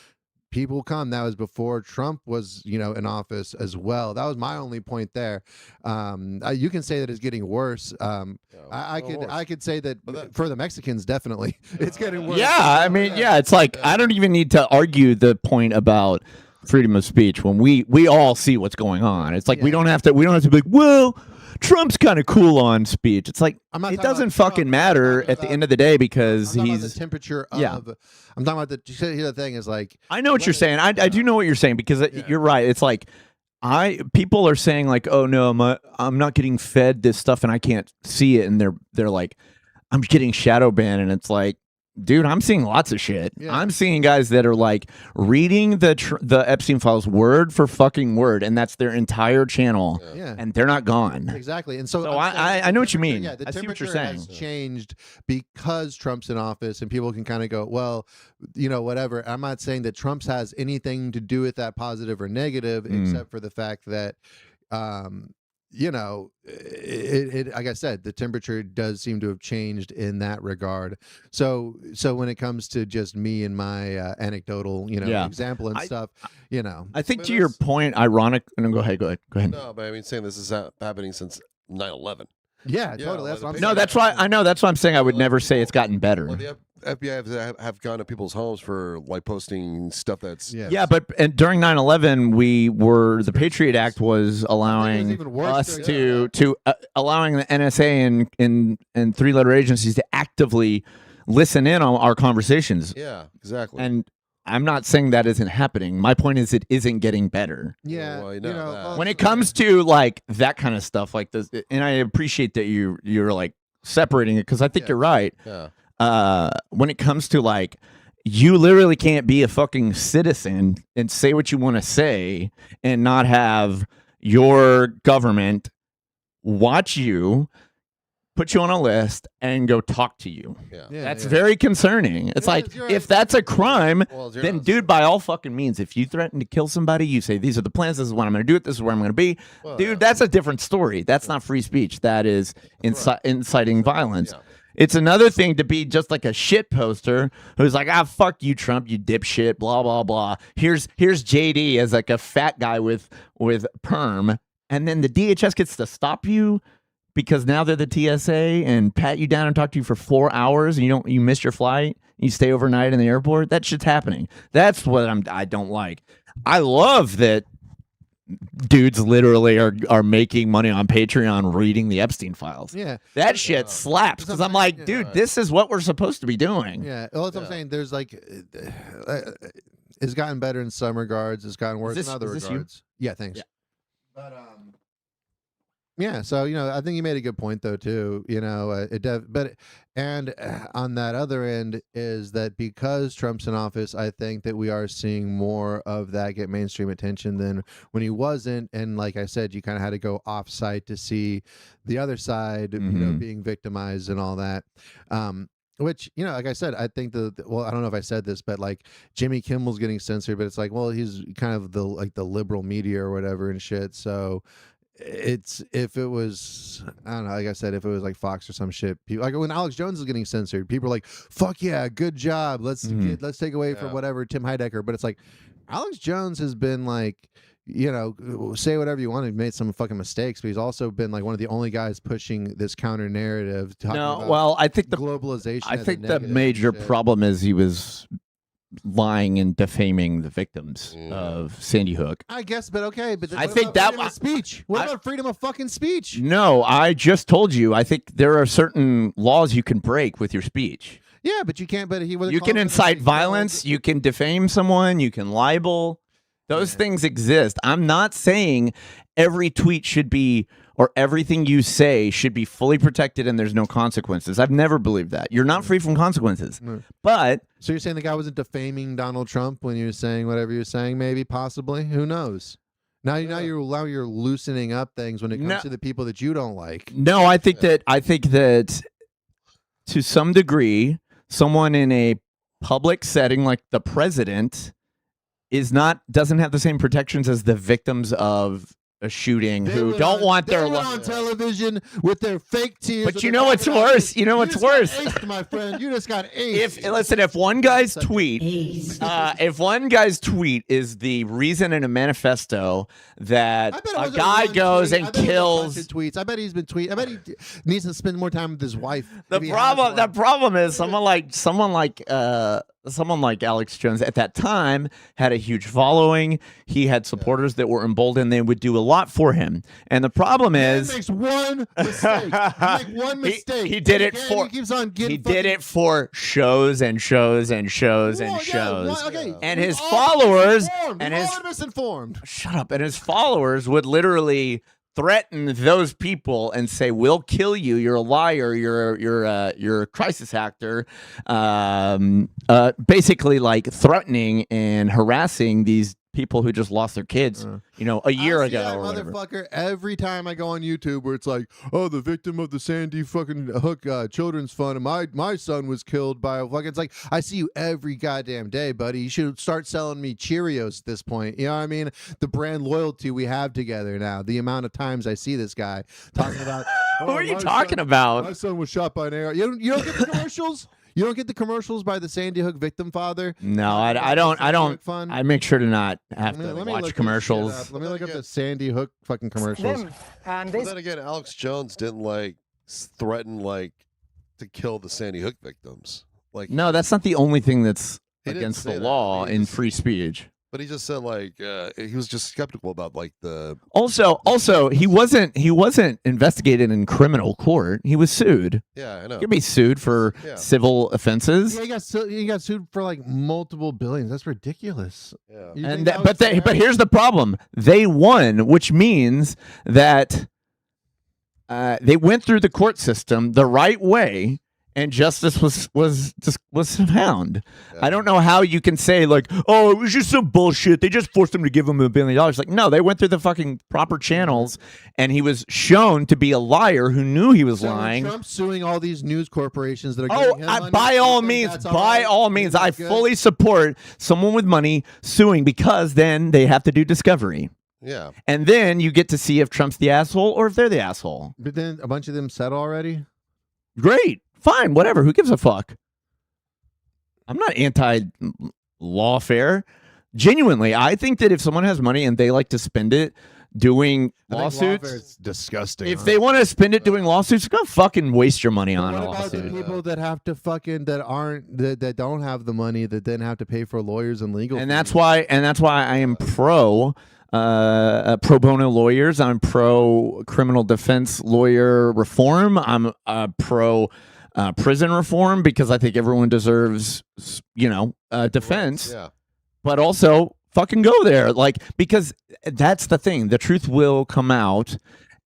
people come. That was before Trump was, in office as well. That was my only point there. You can say that it's getting worse. I could say that for the Mexicans, definitely, it's getting worse. Yeah, I mean, it's like I don't even need to argue the point about freedom of speech when we all see what's going on. It's like we don't have to be like, well, Trump's kind of cool on speech. It's like it doesn't fucking matter at the end of the day because he's the temperature of. I'm talking about the thing is like. I know what you're saying. I do know what you're saying because you're right. It's like people are saying like, oh no, I'm not getting fed this stuff and I can't see it, and they're like, I'm getting shadow banned, and it's like, dude, I'm seeing lots of shit. Yeah. I'm seeing guys that are like reading the Epstein files word for fucking word, and that's their entire channel. Yeah. And they're not gone. Exactly. And so I know what you mean. Yeah, the I see what you're temperature saying. has changed because Trump's in office, and people can kind of go, well, whatever. I'm not saying that Trump's has anything to do with that, positive or negative, except for the fact that. Like I said, the temperature does seem to have changed in that regard. So when it comes to just me and my anecdotal, example and stuff, I think to your point, ironic. And go ahead. No, but I mean, saying this is happening since 9/11. Yeah, totally. That's what I'm saying. No, that's why I know. That's why I'm saying I would never say it's gotten better. Well, the FBI have gone to people's homes for like posting stuff that's but during 9/11, the Patriot Act was allowing us to allowing the NSA and three-letter agencies to actively listen in on our conversations. Yeah, exactly. And I'm not saying that isn't happening. My point is it isn't getting better. Yeah, well, when it comes to like that kind of stuff like this, and I appreciate that you're like separating it because I think you're right. Yeah. When it comes to like, you literally can't be a fucking citizen and say what you want to say and not have your government watch you, put you on a list, and go talk to you. That's very concerning. It's like, if that's a crime, then dude, by all fucking means, if you threaten to kill somebody, you say, these are the plans, this is what I'm going to do, this is where I'm going to be. Dude, that's a different story. That's not free speech. That is inciting violence. Yeah. It's another thing to be just like a shit poster who's like, fuck you, Trump, you dipshit, blah, blah, blah. Here's JD as like a fat guy with perm. And then the DHS gets to stop you because now they're the TSA and pat you down and talk to you for 4 hours and you miss your flight. You stay overnight in the airport. That shit's happening. That's what I don't like. I love that dudes literally are making money on Patreon reading the Epstein files. Yeah. That shit slaps because I'm like, dude, this is what we're supposed to be doing. Yeah. Well, that's what I'm saying. There's like, it's gotten better in some regards. It's gotten worse in other regards. Yeah. Thanks. Yeah. But yeah, so I think you made a good point though too. And on that other end is that because Trump's in office, I think that we are seeing more of that get mainstream attention than when he wasn't. And like I said, you kind of had to go off-site to see the other side, being victimized and all that. Which, like I said, I think well, I don't know if I said this, but like Jimmy Kimmel's getting censored, but it's like, well, he's kind of the liberal media or whatever and shit. So if it was, I don't know, like I said, if it was like Fox or some shit, people, like when Alex Jones is getting censored, people are like, fuck yeah, good job. Let's take away from whatever Tim Heidecker. But it's like Alex Jones has been like, you know, say whatever you want. He made some fucking mistakes, but he's also been like one of the only guys pushing this counter narrative. No, well, I think the globalization. I think the major problem is he was lying and defaming the victims of Sandy Hook. I guess, but okay, but I think that was speech. What about freedom of fucking speech? No, I just told you. I think there are certain laws you can break with your speech. Yeah, but you can't. But he was. You can incite violence. You can defame someone. You can libel. Those things exist. I'm not saying every tweet should be or everything you say should be fully protected and there's no consequences. I've never believed that. You're not free from consequences. But so you're saying the guy wasn't defaming Donald Trump when you were saying whatever you're saying? Maybe, possibly. Who knows? Now you're loosening up things when it comes to the people that you don't like. No, I think that to some degree, someone in a public setting like the president doesn't have the same protections as the victims of a shooting who don't want their on television with their fake tears. But you know what's worse? You know what's worse? Aced, my friend, you just got aced. If one guy's tweet, if one guy's tweet is the reason in a manifesto that a guy goes and kills tweets, I bet he's been tweeting. I bet he needs to spend more time with his wife. The problem is someone like Alex Jones at that time had a huge following. He had supporters that were emboldened. They would do a lot for him. And the problem is, he makes one mistake. He did it for. He keeps on getting. He did it for shows and shows and shows and shows. And his followers and his misinformed. Shut up. And his followers would literally threaten those people and say, "We'll kill you. You're a liar. You're a crisis actor." Basically, like threatening and harassing these people who just lost their kids, a year ago. That or whatever. Motherfucker, every time I go on YouTube where it's like, oh, the victim of the Sandy fucking Hook Children's Fund, and my son was killed by a fucking. It's like I see you every goddamn day, buddy. You should start selling me Cheerios at this point. You know what I mean? The brand loyalty we have together now. The amount of times I see this guy talking about. Who are you talking about? My son was shot by an AR. You don't get the commercials. You don't get the commercials by the Sandy Hook victim father? No, I don't. I make sure to not have to watch commercials. Let me look up the Sandy Hook fucking commercials. But then again, Alex Jones didn't threaten to kill the Sandy Hook victims. No, that's not the only thing that's against the law in free speech. But he just said he was just skeptical about the. Also, he wasn't investigated in criminal court. He was sued. Yeah, I know. He could be sued for civil offenses. Yeah, he got sued for multiple billions. That's ridiculous. Yeah. But here's the problem. They won, which means that they went through the court system the right way. And justice was found. Yeah. I don't know how you can say oh, it was just some bullshit. They just forced him to give him $1 billion. No, they went through the fucking proper channels, and he was shown to be a liar who knew he was lying. Trump's suing all these news corporations that are giving him money. By all means, I fully support someone with money suing because then they have to do discovery. Yeah, and then you get to see if Trump's the asshole or if they're the asshole. But then a bunch of them settle already. Great. Fine, whatever. Who gives a fuck? I'm not anti-lawfare. Genuinely, I think that if someone has money and they like to spend it doing lawsuits, it's disgusting. If they want to spend it doing lawsuits, go fucking waste your money on a lawsuit. What about the people that have to that don't have the money that then have to pay for lawyers and legal? And that's why I am pro bono lawyers. I'm pro criminal defense lawyer reform. I'm pro prison reform because I think everyone deserves, defense. Yeah. But also fucking go there. Because that's the thing. The truth will come out,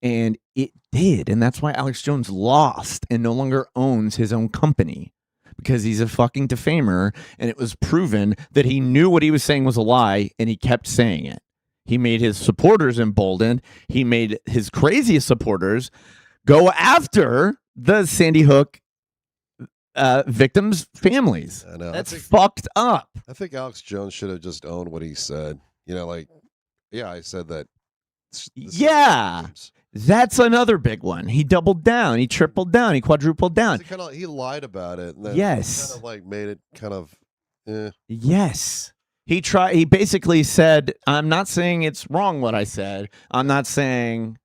and it did. And that's why Alex Jones lost and no longer owns his own company. Because he's a fucking defamer, and it was proven that he knew what he was saying was a lie, and he kept saying it. He made his supporters emboldened. He made his craziest supporters go after the Sandy Hook victims' families. I know. That's fucked up. I think Alex Jones should have just owned what he said. I said that. Yeah. That's another big one. He doubled down. He tripled down. He quadrupled down. He lied about it. And then yes. kind of made it kind of. Yes. He basically said, I'm not saying it's wrong what I said. I'm not saying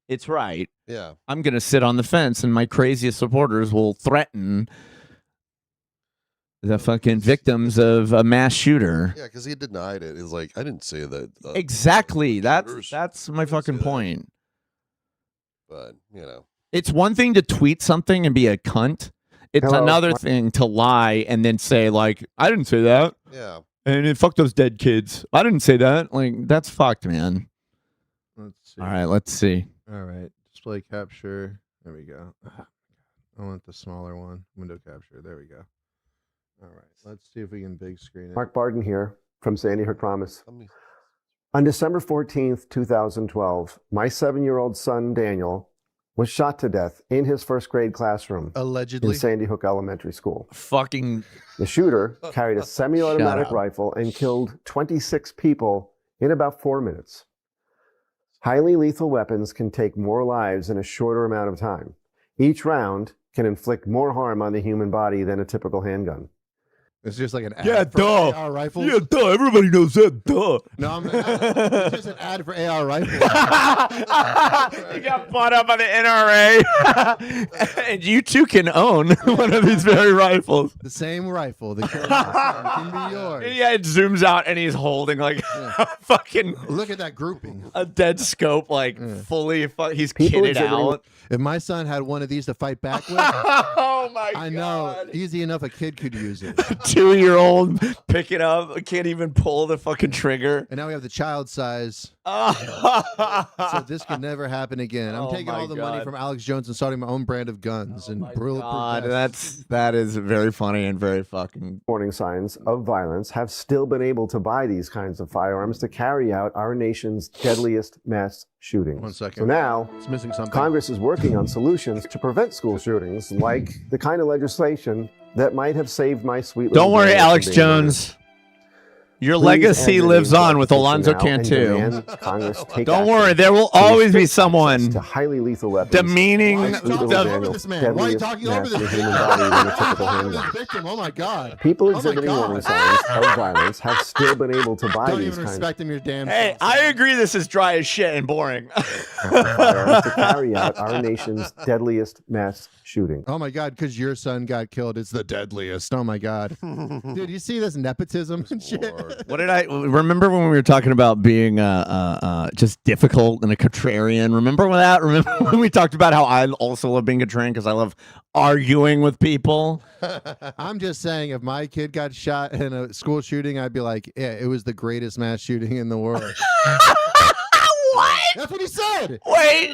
it's right. Yeah. I'm going to sit on the fence and my craziest supporters will threaten the fucking victims of a mass shooter. Yeah, because he denied it. He's like, I didn't say that. Exactly. That's my fucking point. But, you know. It's one thing to tweet something and be a cunt. It's another thing to lie and then say, like, I didn't say that. Yeah. And then fuck those dead kids. I didn't say that. Like, that's fucked, man. Let's see. All right, let's see. All right. Display capture. There we go. I want the smaller one. Window capture. There we go. All right. Let's see if we can big screen it. Mark Barden here from Sandy Hook Promise. On December 14th, 2012, my 7-year-old son, Daniel, was shot to death in his first grade classroom. Allegedly. In Sandy Hook Elementary School. Fucking. The shooter carried a semi-automatic Shut up. rifle and killed 26 people in about 4 minutes. Highly lethal weapons can take more lives in a shorter amount of time. Each round can inflict more harm on the human body than a typical handgun. It's just like an ad Yeah, for duh. AR rifles. Yeah, duh. Everybody knows that. Duh. No, it's just an ad for AR rifles. You got bought up by the NRA. And you too can own one of these very rifles. The same rifle. The can be yours. Yeah, it zooms out and he's holding like a fucking. Look at that grouping. A dead scope, like fully. He's People kitted exhibiting- out. If my son had one of these to fight back with, Oh my god! I know easy enough a kid could use it. 2-year-old pick it up, can't even pull the fucking trigger. And now we have the child size. Oh, So this could never happen again. I'm Oh taking my all the money God. from Alex Jones and starting my own brand of guns and God, that is very funny and very fucking. Warning signs of violence have still been able to buy these kinds of firearms to carry out our nation's deadliest mass shootings. 1 second. So now, It's missing something. Congress is working on solutions to prevent school shootings, like the kind of legislation that might have saved my sweet little Don't worry, Daniel from Alex being murdered. Jones. Your Please legacy end lives any on with legislation Alonzo now and Cantu. demand Congress take Don't action worry, there will to always be restrict someone access to highly lethal weapons. demeaning Why are you talking over Daniel's this man? Why are you deadliest talking over mass this to human body than a typical man? handgun. Victim. Oh my God. People Oh my exhibiting God. warning signs of violence have still been able to buy Don't these even kinds respect him, your damn Hey, self. I agree this is dry as shit and boring. of firearms to carry out our nation's deadliest mass shooting. Oh my God, because your son got killed. It's the deadliest. Oh my God. Dude, you see this nepotism and shit? What did I remember when we were talking about being just difficult and a contrarian? Remember that? Remember when we talked about how I also love being contrarian because I love arguing with people? I'm just saying, if my kid got shot in a school shooting, I'd be like, yeah, it was the greatest mass shooting in the world. What? That's what he said. Wait,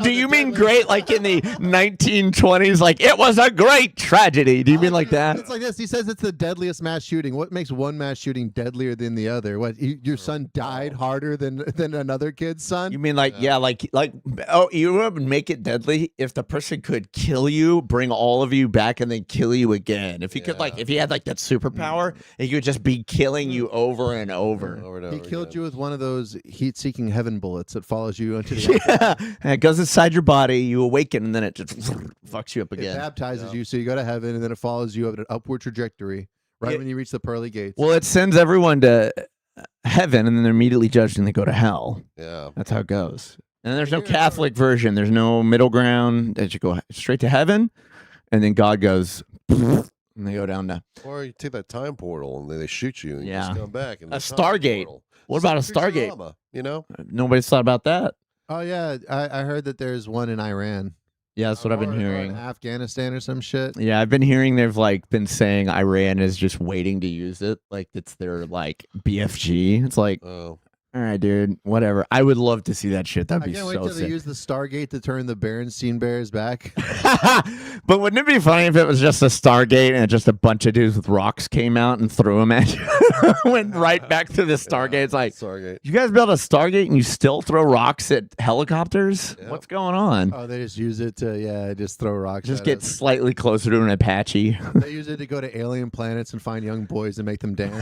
do you mean great like in the 1920s? Like it was a great tragedy. Do you mean like that? It's like this. He says it's the deadliest mass shooting. What makes one mass shooting deadlier than the other? What, your son died harder than another kid's son? You mean like oh, you would make it deadly if the person could kill you, bring all of you back, and then kill you again. If he could if he had like that superpower, he could just be killing you over and over. He killed you with one of those heat-seeking heaven bullets that follows you into the and it goes inside your body, you awaken, and then it just fucks you up It again. baptizes you, so you go to heaven, and then it follows you up an upward trajectory right when you reach the pearly gates. Well, it sends everyone to heaven, and then they're immediately judged, and they go to hell. Yeah, that's how it goes. And there's no Catholic version. There's no middle ground. That you go straight to heaven, and then God goes, and they go down to. Or you take that time portal and then they shoot you and you Yeah. just come back. And A Stargate. What about a Stargate? Futurama, you know? Nobody's thought about that. Oh yeah, I heard that there's one in Iran. Yeah, that's what I've been Or in hearing. Afghanistan or some shit. Yeah, I've been hearing they've been saying Iran is just waiting to use it. Like it's their BFG. It's like, all right, dude, whatever. I would love to see that shit. That'd I be can't wait so till they sick. use the Stargate to turn the Berenstain Bears back. But wouldn't it be funny if it was just a Stargate and just a bunch of dudes with rocks came out and threw them at you? Went right back to the Stargate. It's like, Stargate. You guys built a Stargate and you still throw rocks at helicopters? What's going on? Oh, they just use it to just throw rocks. Just at get us. slightly closer to an Apache. They use it to go to alien planets and find young boys and make them dance.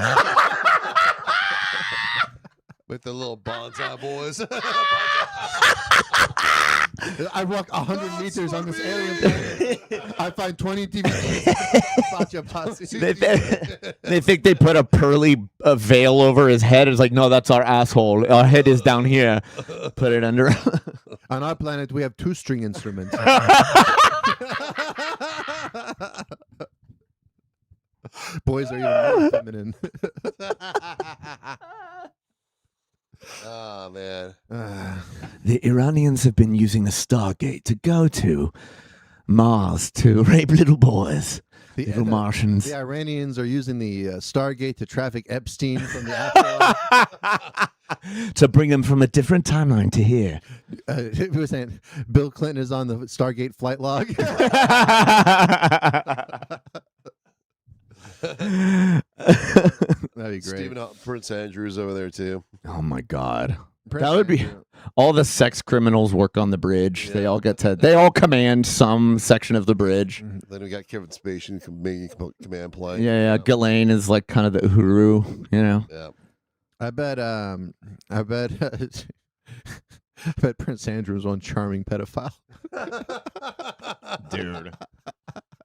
With the little bonsai boys. I walk 100 meters on this alien planet. I find 20 DVDs. They think they put a pearly veil over his head. It's like, no, that's our asshole. Our head is down here. Put it under. On our planet, we have 2 string instruments. Boys are even more feminine. Oh man. The Iranians have been using the Stargate to go to Mars to rape little boys, little Martians. The Iranians are using the Stargate to traffic Epstein from the afterlife. To bring them from a different timeline to here. He was saying Bill Clinton is on the Stargate flight log. That'd be great. Prince Andrew's over there too. Oh my God. Prince That would be Andrew. all the sex criminals work on the bridge. Yeah. They all command some section of the bridge. Then we got Kevin Spacey making command play. Yeah. Ghislaine is like kind of the Uhuru, you know. Yeah. I bet I bet Prince Andrew was one charming pedophile. Dude.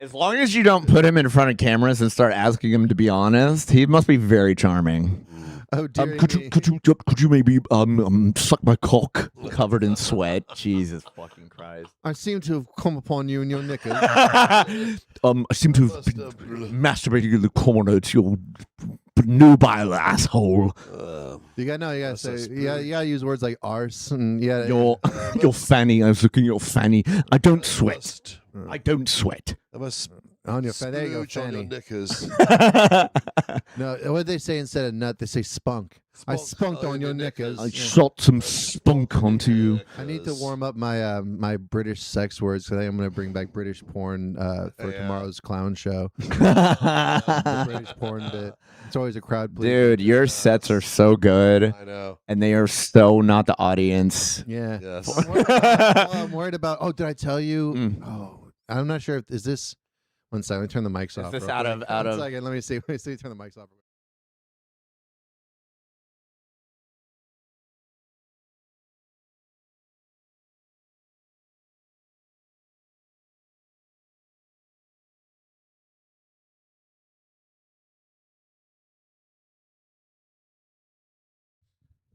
As long as you don't put him in front of cameras and start asking him to be honest, he must be very charming. Oh, dear could you maybe suck my cock covered in sweat? Jesus fucking Christ! I seem to have come upon you in your knickers. I seem to have been masturbating in the corner to your nubile asshole. You gotta say, you gotta use words like arse and your fanny. I was looking at your fanny. I don't sweat. I don't sweat. I must on your fanny. There you go, on your fanny. knickers. No, what did they say instead of nut? They say spunk. I spunked on your knickers. I shot some spunk onto you. I need to warm up my my British sex words because I'm going to bring back British porn for tomorrow's clown show. The British porn bit. It's always a crowd pleaser. Dude, your sets are so good. I know. And they are so not the audience. Yeah. Yes. I'm worried about. Oh, did I tell you? Oh, I'm not sure if is this. One second. Let me turn the mics off. Is this real out quick. of? One second. Let me see. Turn the mics off.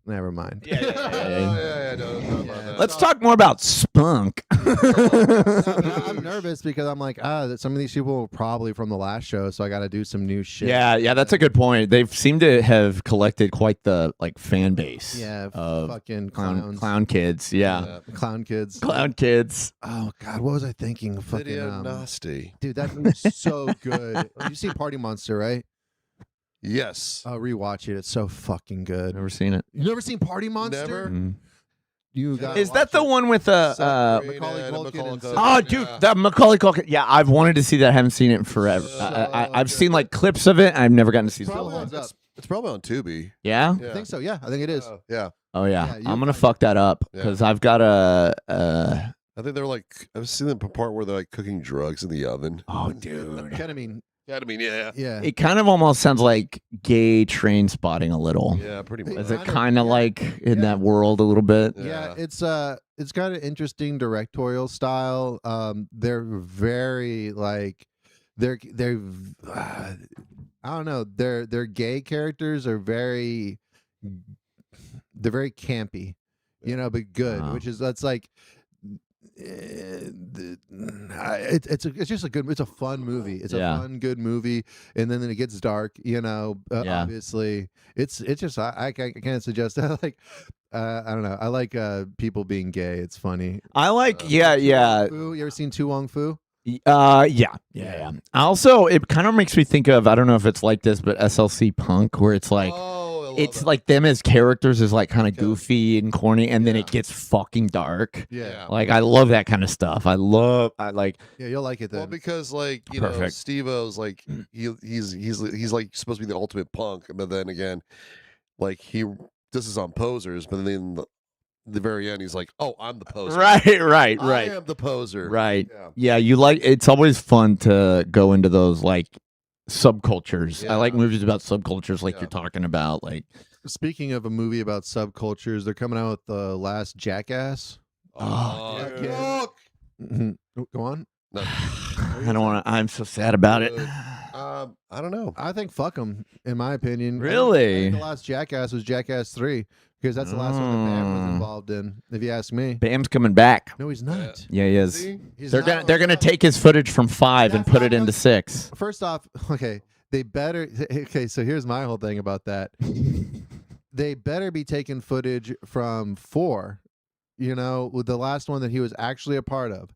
Never mind. Let's talk more about spunk. I'm nervous because I'm like, that some of these people were probably from the last show, so I got to do some new shit. Yeah, that's a good point. They seem to have collected quite the fan base. Yeah, of fucking clowns. clown kids. Yeah. Clown kids. Clown kids. Oh God, what was I thinking? Fucking Video nasty. dude, that movie's so good. You seen Party Monster, right? Yes. Rewatch it. It's so fucking good. Never seen it. You never seen Party Monster? Never. You got Is that the one with Macaulay Culkin and Oh, dude, that Macaulay Culkin. Yeah, I've wanted to see that. I haven't seen it in forever. I've seen like clips of it. I've never gotten to see the whole thing. It's probably on Tubi. Yeah? I think so. Yeah, I think it is. Yeah. Oh, yeah. Yeah, I'm going to fuck that up because I've got a. I think they're like, I've seen the part where they're like cooking drugs in the oven. Oh, dude. Ketamine. Yeah. Yeah. It kind of almost sounds like gay train spotting a little. Yeah, pretty much. Is it kind of like in that world a little bit? Yeah, it's got an interesting directorial style. They're very like they're I don't know. Their gay characters are very campy, but good, which is that's like it's just a good, it's a fun movie. It's a fun, good movie, and then it gets dark. Obviously, it's just I can't suggest that. Like, I don't know. I like people being gay. It's funny. I like Tu Wong Fu. You ever seen Tu Wong Fu? Yeah. Also, it kind of makes me think of, I don't know if it's like this, but SLC Punk, where it's like it's like them as characters is like kind of goofy and corny, and then it gets fucking dark. Yeah. Like I love that kind of stuff. I like. Yeah, you'll like it then. Well, because like you know, Steve-O's like he's like supposed to be the ultimate punk, but then again, like this is on Posers, but then the very end he's like, oh, I'm the poser. Right. I am the poser. Right. Yeah, you like, it's always fun to go into those like subcultures. I like movies about subcultures like you're talking about. Like, speaking of a movie about subcultures, they're coming out with the last Jackass. Oh, look. Go on. No. I don't want to. I'm so sad about it. I don't know. I think fuck him, in my opinion. Really? I think the last Jackass was Jackass 3 because that's the last one that Bam was involved in. If you ask me, Bam's coming back. No, he's not. Yeah, he is. He's They're not. gonna take his footage from 5 and put it into 6. First off, okay, they better. Okay, so here's my whole thing about that. They better be taking footage from 4. You know, with the last one that he was actually a part of.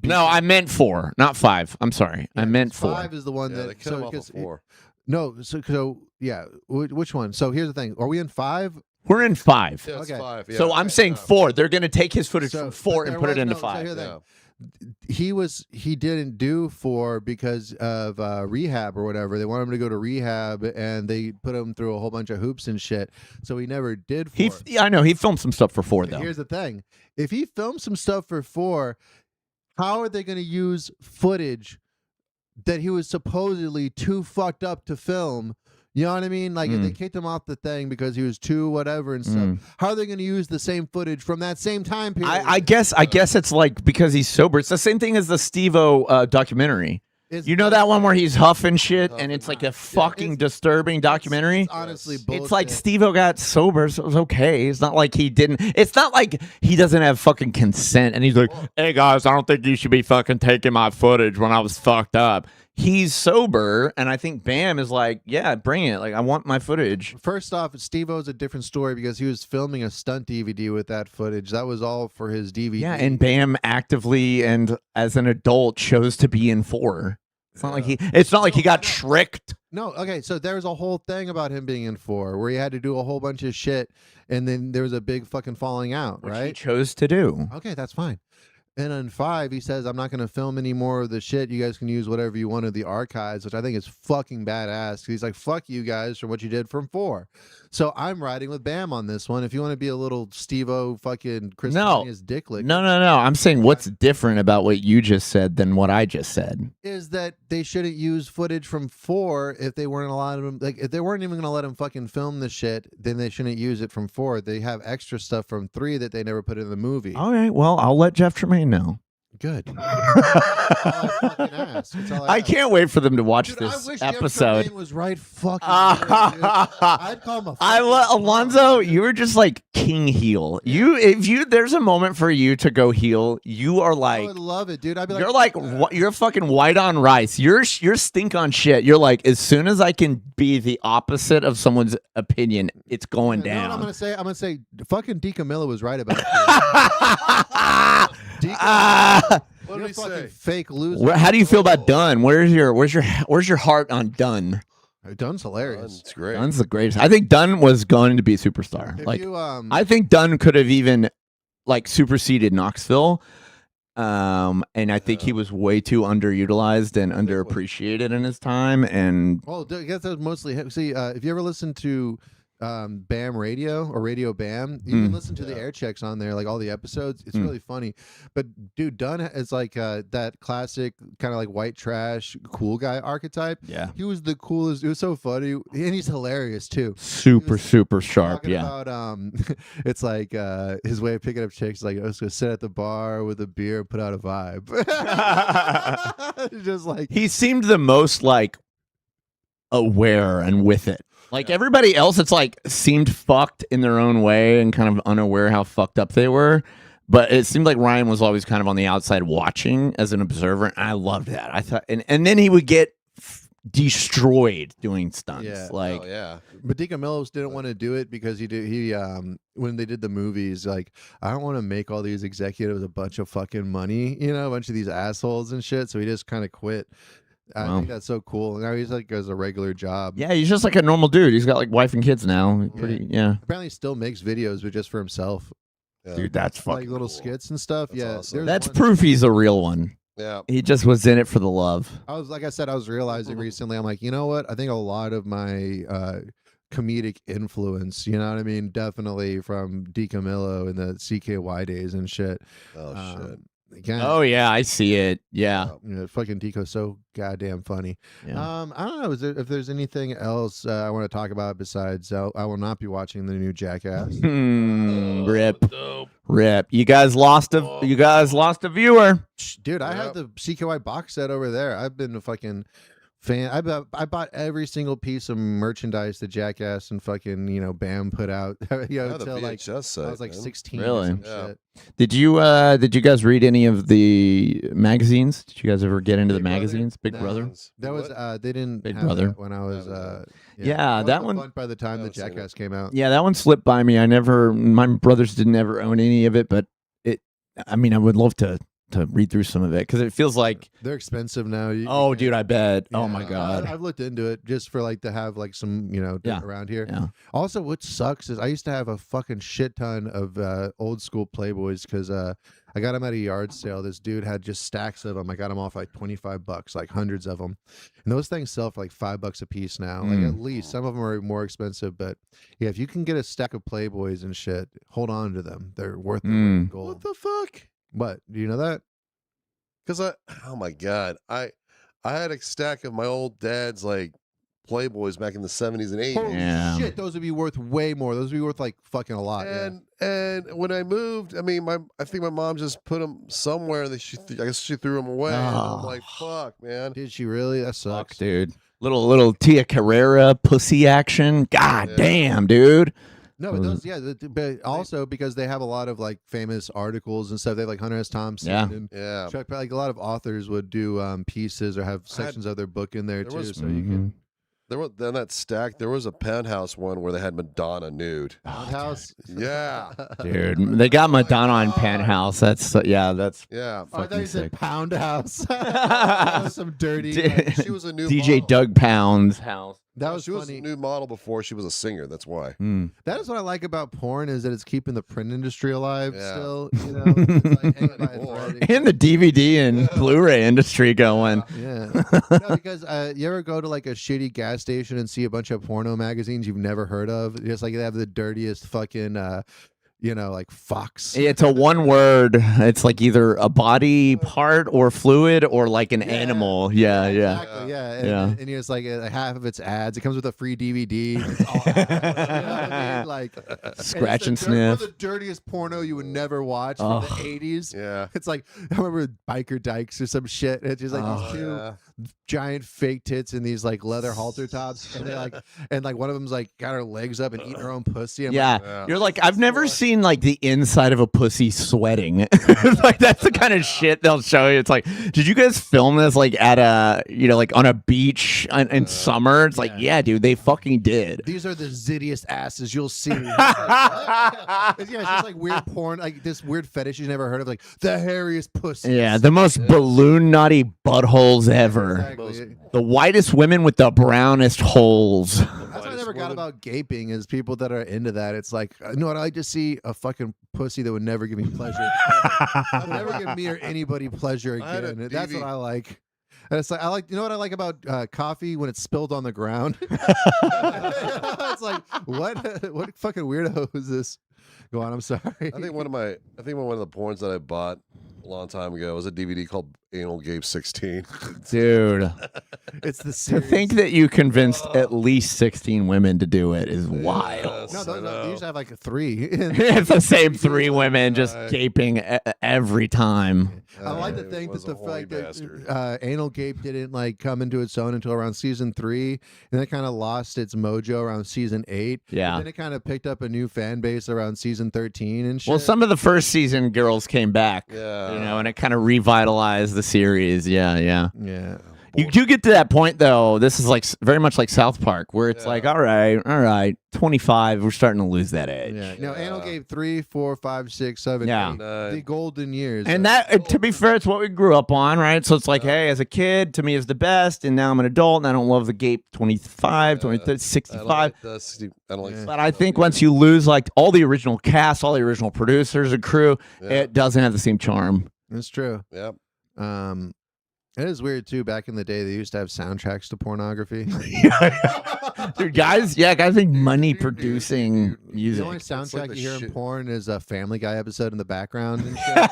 No, I meant 4, not 5. I'm sorry, I meant 4. 5 is the one that they cut him off of 4. No, so yeah. Which one? So here's the thing: are we in 5? We're in 5. Yeah, it's Okay. 5. Yeah. So I'm saying 4. They're going to take his footage So- from 4 but and there put it was into no- so 5. here's the thing. He didn't do 4 because of rehab or whatever. They wanted him to go to rehab, and they put him through a whole bunch of hoops and shit. So he never did 4. I know he filmed some stuff for 4 though. Here's the thing: if he filmed some stuff for 4, how are they going to use footage that he was supposedly too fucked up to film? You know what I mean? Like, if they kicked him off the thing because he was too whatever and stuff, how are they going to use the same footage from that same time period? I guess it's like because he's sober. It's the same thing as the Steve-O documentary. You know that one where he's huffing shit and it's like a fucking disturbing documentary? It's honestly bullshit. It's like Steve-O got sober, so it was okay. It's not like he didn't. It's not like he doesn't have fucking consent and he's like, hey guys, I don't think you should be fucking taking my footage when I was fucked up. He's sober, and I think Bam is like, yeah, bring it. Like, I want my footage. First off, Steve-O's a different story because he was filming a stunt DVD with that footage. That was all for his DVD. Yeah, and Bam actively and as an adult chose to be in 4. It's not like he got tricked. No, okay, so there was a whole thing about him being in 4 where he had to do a whole bunch of shit, and then there was a big fucking falling out, Which right? he chose to do. Okay, that's fine. And on 5, he says, I'm not going to film any more of the shit. You guys can use whatever you want of the archives, which I think is fucking badass. He's like, fuck you guys for what you did from 4. So I'm riding with Bam on this one. If you want to be a little Steve-O fucking Chris dick lick. No. I'm saying what's different about what you just said than what I just said. Is that they shouldn't use footage from 4 if they weren't allowed him. Like, if they weren't even going to let him fucking film the shit, then they shouldn't use it from 4. They have extra stuff from 3 that they never put in the movie. All right, well, I'll let Jeff Tremaine know. Good. That's all I fucking ask. That's all I ask. can't wait for them to watch Dude, this I wish episode. Jeff Tremaine was right fucking there, dude. I'd call him a Alonzo, you were just like king heel. There's a moment for you to go heel. You are I like, would love it, dude. I'd be like, you're like, you're fucking white on rice. You're stink on shit. You're like, as soon as I can be the opposite of someone's opinion, it's going You know down. what I'm gonna say, fucking DeCamillo was right about it. What did he say? Fake loser. How do you feel about Dunn? Where's your heart on Dunn? Dunn's hilarious. It's great. Dunn's the greatest. I think Dunn was going to be a superstar. I think Dunn could have even like superseded Knoxville. And I think he was way too underutilized and underappreciated in his time. And Well, I guess that was mostly him. See, if you ever listen to Bam Radio or Radio Bam, you can listen to the air checks on there, like all the episodes. It's really funny. But dude, Dunn is like that classic kind of like white trash cool guy archetype. Yeah, he was the coolest. It was so funny, and he's hilarious too. super sharp. Talking Yeah. about it's like his way of picking up chicks. Like, I was gonna sit at the bar with a beer and put out a vibe. Just like He seemed the most like aware and with it. Like everybody else, it's like seemed fucked in their own way and kind of unaware how fucked up they were. But it seemed like Ryan was always kind of on the outside watching as an observer. And I loved that. I thought, and then he would get destroyed doing stunts. Yeah. Like, But DeCamillo didn't want to do it because he when they did the movies, like, I don't want to make all these executives a bunch of fucking money, you know, a bunch of these assholes and shit. So he just kind of quit. I think that's so cool. Now he's like has a regular job. yeah, he's just like a normal dude. He's got like wife and kids now. Yeah. Apparently, he still makes videos, but just for himself. Dude, that's fucking like little skits and stuff. Awesome. That's proof he's a real one. Yeah. He just was in it for the love. I was like I said, I was realizing recently. I'm like, you know what? I think a lot of my comedic influence, you know what I mean, definitely from DeCamillo and the CKY days and shit. Oh shit. Again, Oh yeah, I see it. Yeah. Fucking Deco's so goddamn funny. Yeah. I don't know if there's anything else I want to talk about besides I will not be watching the new Jackass. Rip. You guys lost a viewer. Dude, I have the CKY box set over there. I've been a fucking fan. I bought every single piece of merchandise that Jackass and fucking BAM put out. Until like I was like 16. Really? Or some shit. Did you guys read any of the magazines? Did you guys ever get into the magazines? Big Brother. That was they didn't Big have Brother. that when I was that one by the time the Jackass came out. Yeah, that one slipped by me. My brothers didn't ever own any of it, but I would love to read through some of it because it feels like they're expensive now. Dude, I bet. Oh my god, I've looked into it just for like to have like some around here. Yeah. Also, what sucks is I used to have a fucking shit ton of old school Playboys because I got them at a yard sale. This dude had just stacks of them. I got them off like $25, like hundreds of them, and those things sell for like $5 a piece now. Like at least some of them are more expensive, but yeah, if you can get a stack of Playboys and shit, hold on to them. They're worth the weight in gold. What the fuck? What? Do you know that? Because oh my god, I had a stack of my old dad's like Playboys back in the 70s and 80s. Holy shit, those would be worth way more. Those would be worth like fucking a lot. And when I moved, I think my mom just put them somewhere that I guess she threw them away. And I'm like, fuck, man. Did she really? That sucks, dude. Little Tia Carrera pussy action. God damn, dude. No, but those, but also because they have a lot of like famous articles and stuff. They have like Hunter S. Thompson and Chuck, like a lot of authors would do pieces or have sections of their book in there too. So you can. There was then that stack. There was a Penthouse one where they had Madonna nude. Penthouse, yeah, dude. They got Madonna on Penthouse. That's yeah. I thought you said Pound House. Some dirty. She was a new DJ model. Doug Pound's house. That was she was a new model before she was a singer. That's why. That is what I like about porn is that it's keeping the print industry alive still. You know, it's like hanging by a thread. And the DVD and Blu-ray industry going. Yeah, no, because you ever go to like a shitty gas station and see a bunch of porno magazines you've never heard of? Just like they have the dirtiest fucking. Like Fox. It's a one word. It's like either a body part or fluid or like an animal. Yeah. Exactly. Yeah. And it's like half of it's ads. It comes with a free DVD. It's all ads, you know what I mean? Like scratch and sniff. sniff. The dirtiest porno you would never watch from the 80s. Yeah. It's like I remember Biker Dykes or some shit. It's just like these two giant fake tits in these like leather halter tops, and they like one of them's like got her legs up and eating her own pussy. I'm like, You're like, I've never seen like the inside of a pussy sweating. Like that's the kind of shit they'll show you. It's like, did you guys film this like at a like on a beach in summer? It's like, yeah, dude, they fucking did. These are the zittiest asses you'll see. It's just like weird porn, like this weird fetish you never heard of, like the hairiest pussy. Yeah, the most balloon naughty buttholes ever. Exactly. The whitest women with the brownest holes. That's what I never got about gaping is people that are into that. It's like, you know what? I like to see a fucking pussy that would never give me pleasure. Would never give me or anybody pleasure again. That's what I like. And it's like you know what I like about coffee when it's spilled on the ground. It's like what fucking weirdo is this? Go on. I'm sorry. I think one of the porns that I bought a long time ago was a DVD called Anal Gape 16. Dude, it's the to series. think that you convinced at least 16 women to do it is wild. No, they usually have like 3. It's the same 3 women just gaping every time. I like to think that the fact that Anal Gape didn't like come into its own until around season 3, and then it kind of lost its mojo around season 8. Yeah. And then it kind of picked up a new fan base around season 13 and shit. Well, some of the first season girls came back, and it kind of revitalized the series. Yeah. You do get to that point, though. This is like very much like South Park, where it's like, all right, 25, we're starting to lose that edge. Yeah. Now, Anal Gape 3, 4, 5, 6, 7, 8, the golden years. And that, to be fair, it's what we grew up on, right? So it's like, hey, as a kid, to me is the best, and now I'm an adult, and I don't love the Gape 25, 23, 65. I don't like But I think once you lose like all the original cast, all the original producers and crew, it doesn't have the same charm. That's true. Yep. It is weird too. Back in the day, they used to have soundtracks to pornography. Dude, guys make money producing music. The only soundtrack like the you hear in shit. porn is a Family Guy episode in the background and shit.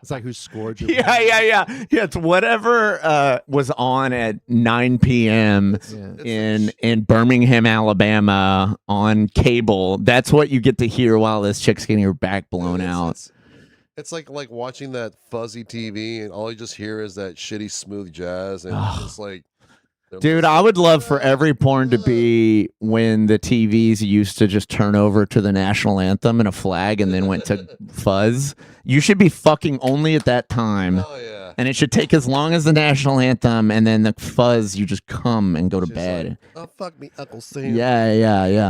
It's like who scored your Yeah. It's whatever was on at 9 p.m. in Birmingham, Alabama on cable. That's what you get to hear while this chick's getting her back blown out. It's like watching that fuzzy TV, and all you just hear is that shitty smooth jazz, and it's just like. Dude, I would love for every porn to be when the TVs used to just turn over to the national anthem and a flag and then went to fuzz. You should be fucking only at that time. Oh, yeah. And it should take as long as the national anthem, and then the fuzz, you just come and go to bed. Oh, fuck me, Uncle Sam. Yeah. I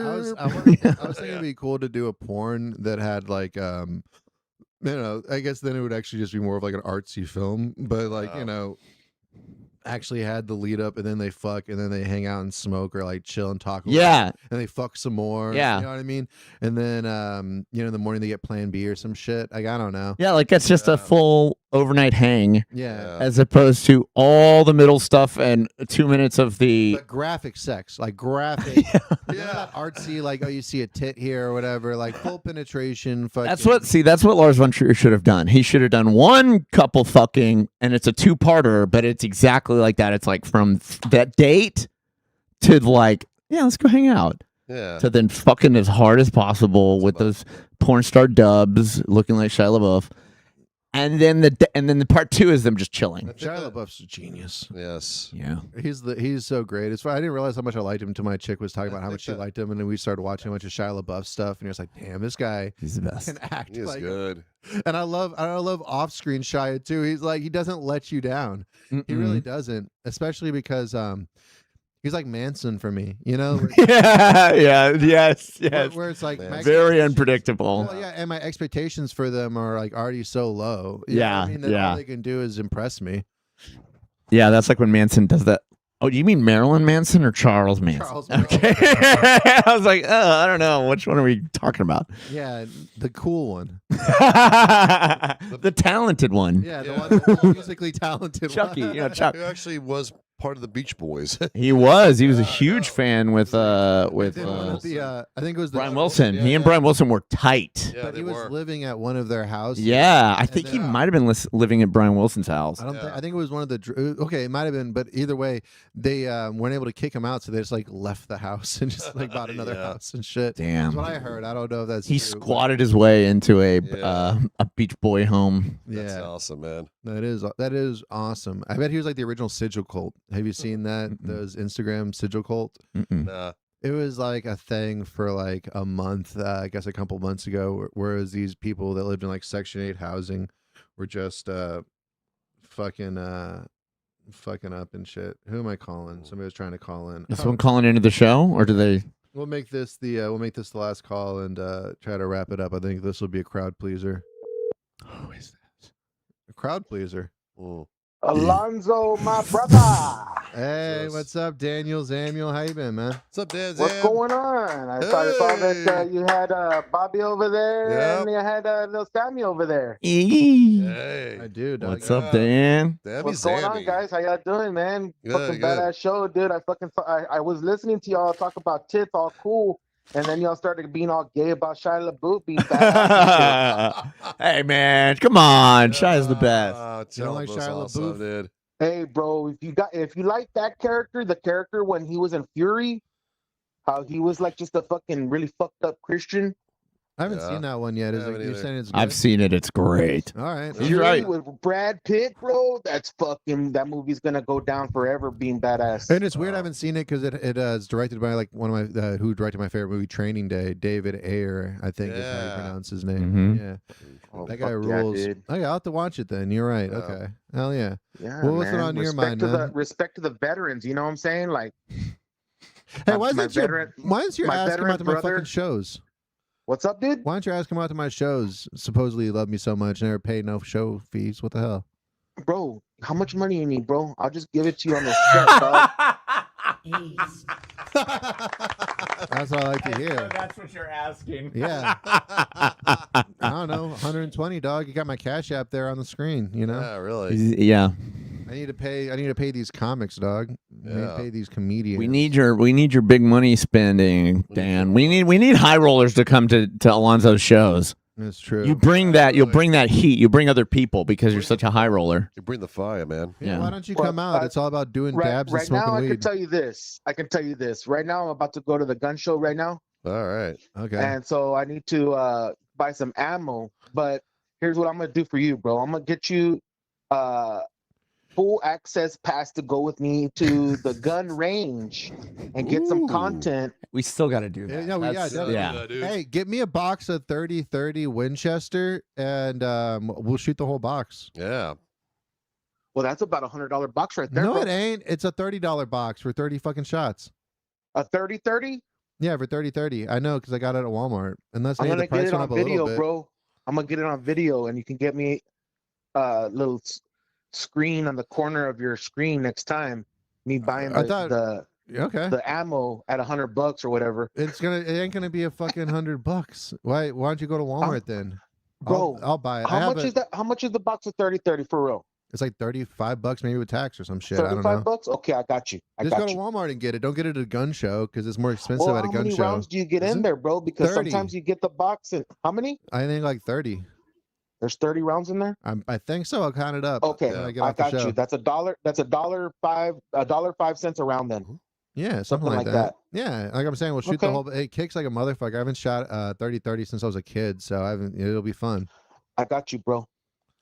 was thinking it'd be cool to do a porn that had like you know, I guess then it would actually just be more of like an artsy film, but like you know, actually had the lead up and then they fuck and then they hang out and smoke or like chill and talk. Yeah. And they fuck some more. Yeah. You know what I mean? And then you know, in the morning they get Plan B or some shit. Like I don't know. Yeah, like it's just a full overnight hang. Yeah. As opposed to all the middle stuff and 2 minutes of the But graphic sex, like graphic, yeah, artsy, like oh, you see a tit here or whatever, like full penetration. Fucking. That's what Lars von Trier should have done. He should have done one couple fucking, and it's a two-parter, but it's exactly like that. It's like from that date to like, yeah, let's go hang out. Yeah. To then fucking as hard as possible with those porn star dubs looking like Shia LaBeouf. And then the part two is them just chilling. Shia LaBeouf's a genius. Yes. Yeah. He's so great. It's I didn't realize how much I liked him until my chick was talking about how much she liked him, and then we started watching a bunch of Shia LaBeouf stuff, and you're just like, damn, this guy, he's the best. Can act He is like good. And I love off-screen Shia too. He's like he doesn't let you down. He really doesn't, especially because he's like Manson for me, you know? Yes. Where it's like very unpredictable. Well, yeah, and my expectations for them are like already so low. You know Yeah, what I mean? That all they can do is impress me. Yeah, that's like when Manson does that. Oh, do you mean Marilyn Manson or Charles Manson? Charles Okay. I was like, I don't know. Which one are we talking about? Yeah, the cool one. The talented one. Yeah, the musically talented Chucky, one. you know, Chuck. Who actually was part of the Beach Boys. He was a huge fan with I think it was Brian Wilson. He and Brian Wilson were tight. But he was living at one of their houses. Yeah, I think he might have been living at Brian Wilson's house. I think it was one of the okay, it might have been, but either way, they weren't able to kick him out, so they just like left the house and just like bought another house and shit. Damn. That's what I heard. I don't know if that's He true, squatted his way into a Beach Boy home. That's awesome, man. That is awesome. I bet he was like the original Sigil cult. Have you seen that? Those Instagram Sigil cult? Nah. It was like a thing for like a month, I guess a couple months ago, whereas these people that lived in like Section 8 housing were just fucking up and shit. Who am I calling? Somebody was trying to call in. Is someone calling into the show, or do they? We'll make this the last call and try to wrap it up. I think this will be a crowd pleaser. Who is that? A crowd pleaser. Alonzo, my brother. Hey, what's up, Daniel Samuel? How you been, man? What's up, Dan? What's going on? I saw that you had Bobby over there, and you had little Sammy over there. Hey, I do. Dog. What's up, Dan? What's going on, guys? How y'all doing, man? Fucking Good. badass show, dude. I was listening to y'all talk about tits, all cool. And then y'all started being all gay about Shia LaBeouf being badass. Hey, man, come on. Shia's the best. You don't like Shia LaBeouf? Dude. Hey, bro, if you like that character, the character when he was in Fury, how he was like just a fucking really fucked up Christian. I haven't seen that one yet. You're saying it's good? I've seen it. It's great. All right. You're right. With Brad Pitt, bro, that movie's gonna go down forever being badass. And it's weird I haven't seen it because it is directed by like one of my who directed my favorite movie, Training Day, David Ayer, I think is how you pronounce his name. Yeah, that guy rules. dude. Okay, I'll have to watch it then. You're right. Okay, hell yeah. Yeah, well, what's man. on your mind, man? Respect to the veterans. You know what I'm saying? Like, Hey, why is your ass come out to my brother- fucking shows? What's up, dude? Why don't your ass come out to my shows? Supposedly you love me so much, never pay no show fees. What the hell? Bro, how much money you need, bro? I'll just give it to you on the check, dog. That's what I like to hear. That's what you're asking. Yeah. I don't know, 120, dog. You got my Cash App there on the screen. You know. Yeah, really. Yeah. I need to pay these comics, dog. I need to pay these comedians. We need your big money spending, Dan. We need high rollers to come to Alonzo's shows. That's true. You bring that. You'll bring that heat. You bring other people because you're such a high roller. You bring the fire, man. Yeah. Why don't you come out? It's all about doing dabs and Right smoking now, weed. I can tell you this. Right now, I'm about to go to the gun show right now. All right. Okay. And so I need to buy some ammo. But here's what I'm going to do for you, bro. I'm going to get you full access pass to go with me to the gun range and get some content. We still got to do that. Yeah, That's- Hey, get me a box of 30-30 Winchester, and we'll shoot the whole box. Yeah. Well, that's about $100 box right there. No, bro. it ain't. It's a $30 box for 30 fucking shots. A 30-30? Yeah, for 30-30. I know because I got it at Walmart. Unless I'm maybe gonna the price get it went on up a little video, bit. bro. I'm gonna get it on video, and you can get me a little screen on the corner of your screen next time. Me buying the ammo at $100 or whatever. It ain't gonna be a fucking $100. Why don't you go to Walmart then? Bro, I'll buy it. How much is that? How much is the box of 30-30 for real? It's like $35 maybe with tax or some shit. I don't know. $35? Okay, I got you. Just go to Walmart and get it. Don't get it at a gun show because it's more expensive at a gun how many show. rounds do you get in there, bro? Because 30. sometimes you get the box and how many? I think like 30. There's 30 rounds in there. I think so. I'll count it up. Okay, when I get I off the got show. you. That's $1. That's $1.05 a round then. Yeah, something like like that. Yeah, like I'm saying, we'll shoot the Okay. whole. It kicks like a motherfucker. I haven't shot 30-30 since I was a kid, so I haven't. It'll be fun. I got you, bro.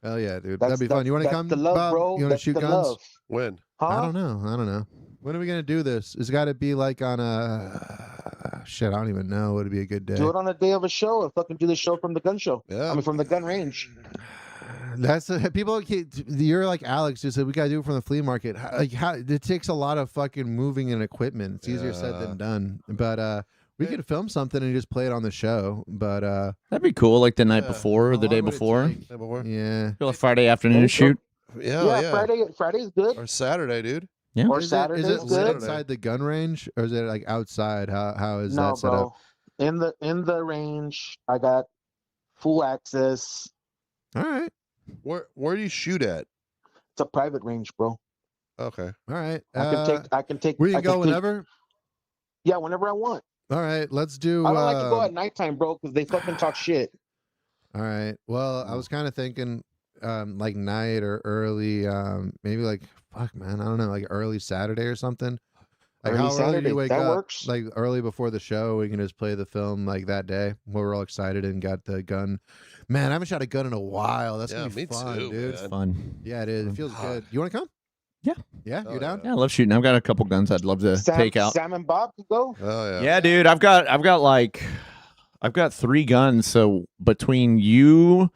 Hell yeah, dude. That's That'd be fun. You want to that's come, the love, Bob? bro. You want to That's shoot the guns? love. When? Huh? I don't know. When are we gonna do this? It's got to be like on a shit. I don't even know. Would it be a good day? Do it on a day of a show and fucking do the show from the gun show. Yeah. I mean, from the gun range. That's people. You're like Alex just said. We gotta do it from the flea market. It takes a lot of fucking moving and equipment. It's easier said than done. But we could film something and just play it on the show. But That'd be cool, like the night before or the day before. Yeah. A Friday afternoon shoot. Yeah. Friday's good. Or Saturday, dude. Yeah. Or Is Saturday's it good. inside the gun range or is it like outside? How is No, that set bro. up? In the range, I got full access. All right. Where do you shoot at? It's a private range, bro. Okay. All right. I can take. We I can go whenever. Yeah, whenever I want. All right. Let's do. I don't like to go at nighttime, bro, because they fucking talk shit. All right. Well, I was kind of thinking like night or early, maybe like fuck man, I don't know, like early Saturday or something. Like Early how early do Saturday, you wake that up? works. Like early before the show, we can just play the film like that day where we're all excited and got the gun. Man, I haven't shot a gun in a while. That's gonna be me fun, too, dude. man. Fun. Yeah, it is. It feels good. You want to come? Yeah. Yeah, you're down. Yeah, I love shooting. I've got a couple guns I'd love to take out. Sam and Bob could go. Oh yeah. Yeah, dude. I've got 3 guns. So between you,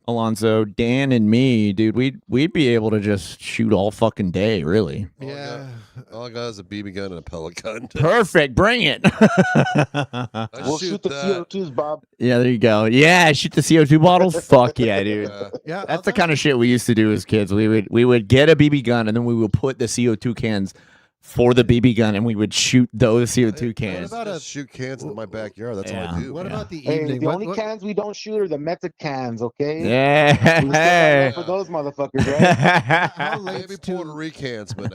Alonzo, Dan, and me, dude, we'd be able to just shoot all fucking day, really. Yeah. All I got is a BB gun and a pellet gun. Perfect. Bring it. We'll shoot the CO2s, Bob. Yeah, there you go. Yeah, shoot the CO2 bottles. Fuck yeah, dude. Yeah, That's the kind of shit we used to do as kids. We would get a BB gun and then we would put the CO2 cans for the BB gun and we would shoot those CO2 cans. Just shoot cans in my backyard. That's all I do. What about the Hey, evening? the What- only what- cans we don't shoot are the Mexicans, okay? Yeah. We still got love for those motherfuckers, right? How late's Maybe too? Puerto Ricans, but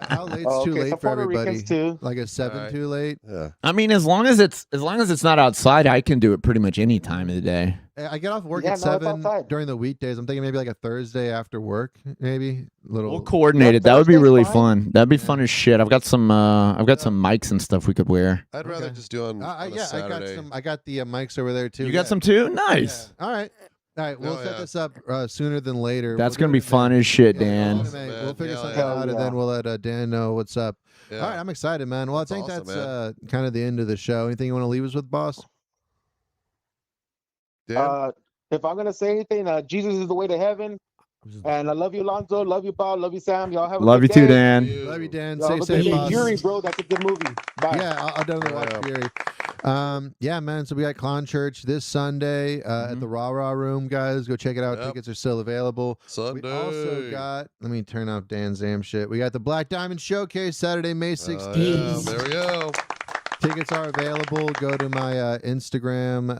How late's Oh, too okay, late some for Puerto everybody? Ricans too. Like a 7 Alright. too late? yeah. I mean, as long as it's not outside, I can do it pretty much any time of the day. I get off work Yeah, at no, it's 7 outside. during the weekdays. I'm thinking maybe like a Thursday after work, maybe. Little. We'll coordinate Yeah, it. That would be Thursday's really fine. fun. That'd be fun as shit. I've got some mics and stuff we could wear. I'd rather Okay. just do on a Yeah, Saturday. I got the mics over there too. You Yeah. got some too? Nice. All right. All right, we'll Oh, set yeah. this up sooner than later. That's We'll gonna do be it in fun May. as shit, Yeah, Dan. we'll do it in May. We'll Man, figure hell something yeah. out, and Hell then yeah. we'll let Dan know what's up. Yeah. All right, I'm excited, man. Well, I think awesome, that's kind of the end of the show. Anything you want to leave us with, boss? Dan? If I'm gonna say anything, Jesus is the way to heaven. And I love you, Alonzo. Love you, Bob. Love you, Sam. Y'all have a Love you good too, day. Dan. Love you, Dan. Y'all Stay have a good safe, day. boss. Fury, bro. That's a good movie. Bye. Yeah, I'll definitely watch Fury. Yeah, man. So we got Clown Church this Sunday at the Rah Rah Room, guys. Go check it out. Yep. Tickets are still available. Sunday. We also got. Let me turn off Dan's damn shit. We got the Black Diamond Showcase Saturday, May 16th. Yeah, there we go. Tickets are available. Go to my Instagram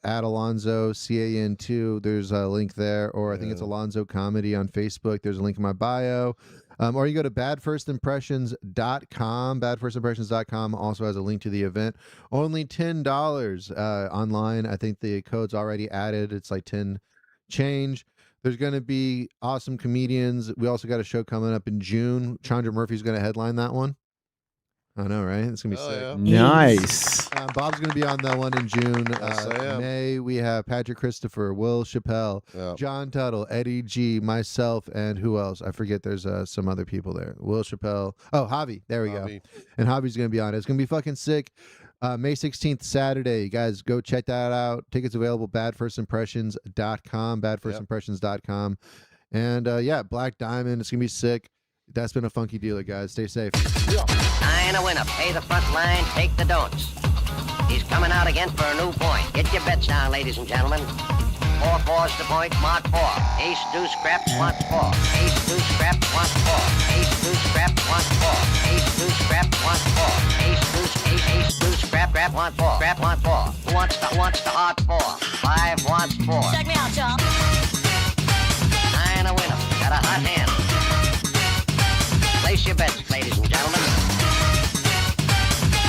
at Alonzo CAN2. There's a link there, or I think it's Alonzo Comedy on Facebook. There's a link in my bio. Or you go to badfirstimpressions.com. Badfirstimpressions.com also has a link to the event. Only $10 online. I think the code's already added. It's like 10 change. There's going to be awesome comedians. We also got a show coming up in June. Chandra Murphy's going to headline that one. I know, right? It's going to be sick. Yeah. Nice. Bob's going to be on that one in June. Yes, I am. May, we have Patrick Christopher, Will Chappelle, John Tuttle, Eddie G, myself, and who else? I forget. There's some other people there. Will Chappelle. Oh, Javi. There we go. And Javi's going to be on it. It's going to be fucking sick. May 16th, Saturday. You guys, go check that out. Tickets available, badfirstimpressions.com, badfirstimpressions.com. And yeah, Black Diamond. It's going to be sick. That's been a funky dealer, guys. Stay safe. I ain't a winner. Pay the front line, take the don'ts. He's coming out again for a new point. Get your bets down, ladies and gentlemen. 4-4's the point, mark 4. Ace, deuce, scraps, wants 4. Ace, deuce, scraps, wants 4. Ace, deuce, scraps, wants 4. Ace, deuce, scraps, wants 4. Ace, deuce, ace, deuce, scrap, wants 4. Scrap, wants 4. Who wants the hard 4? 5 wants 4. Check me out, y'all. I ain't a winner. Got a hot hand. Place your bets, ladies and gentlemen.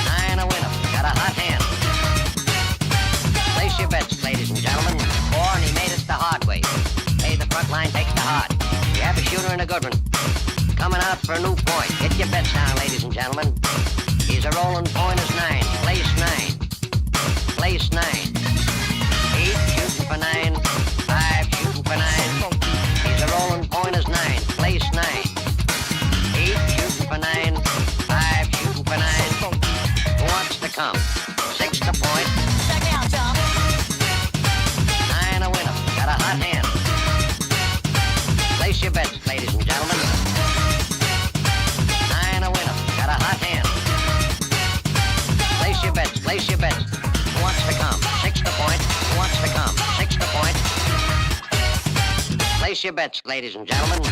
I ain't a winner. Got a hot hand. Place your bets, ladies and gentlemen. 4, and he made it the hard way. Pay the front line, take the hard. You have a shooter and a good one. Coming out for a new point. Get your bets down, ladies and gentlemen. He's a rolling point is 9. Place 9. Place 9. 8 shooting for 9. 5 shooting for 9. He's a rolling point is 9. Place 9. 8 shooting for 9. 5 shooting for 9. Who wants to come? 6 to point. Check me out, y'all. 9 a winner. Got a hot hand. Place your bets, ladies and gentlemen. 9 a winner. Got a hot hand. Place your bets. Place your bets. Who wants to come? 6 to point. Who wants to come? 6 to point. Place your bets, ladies and gentlemen.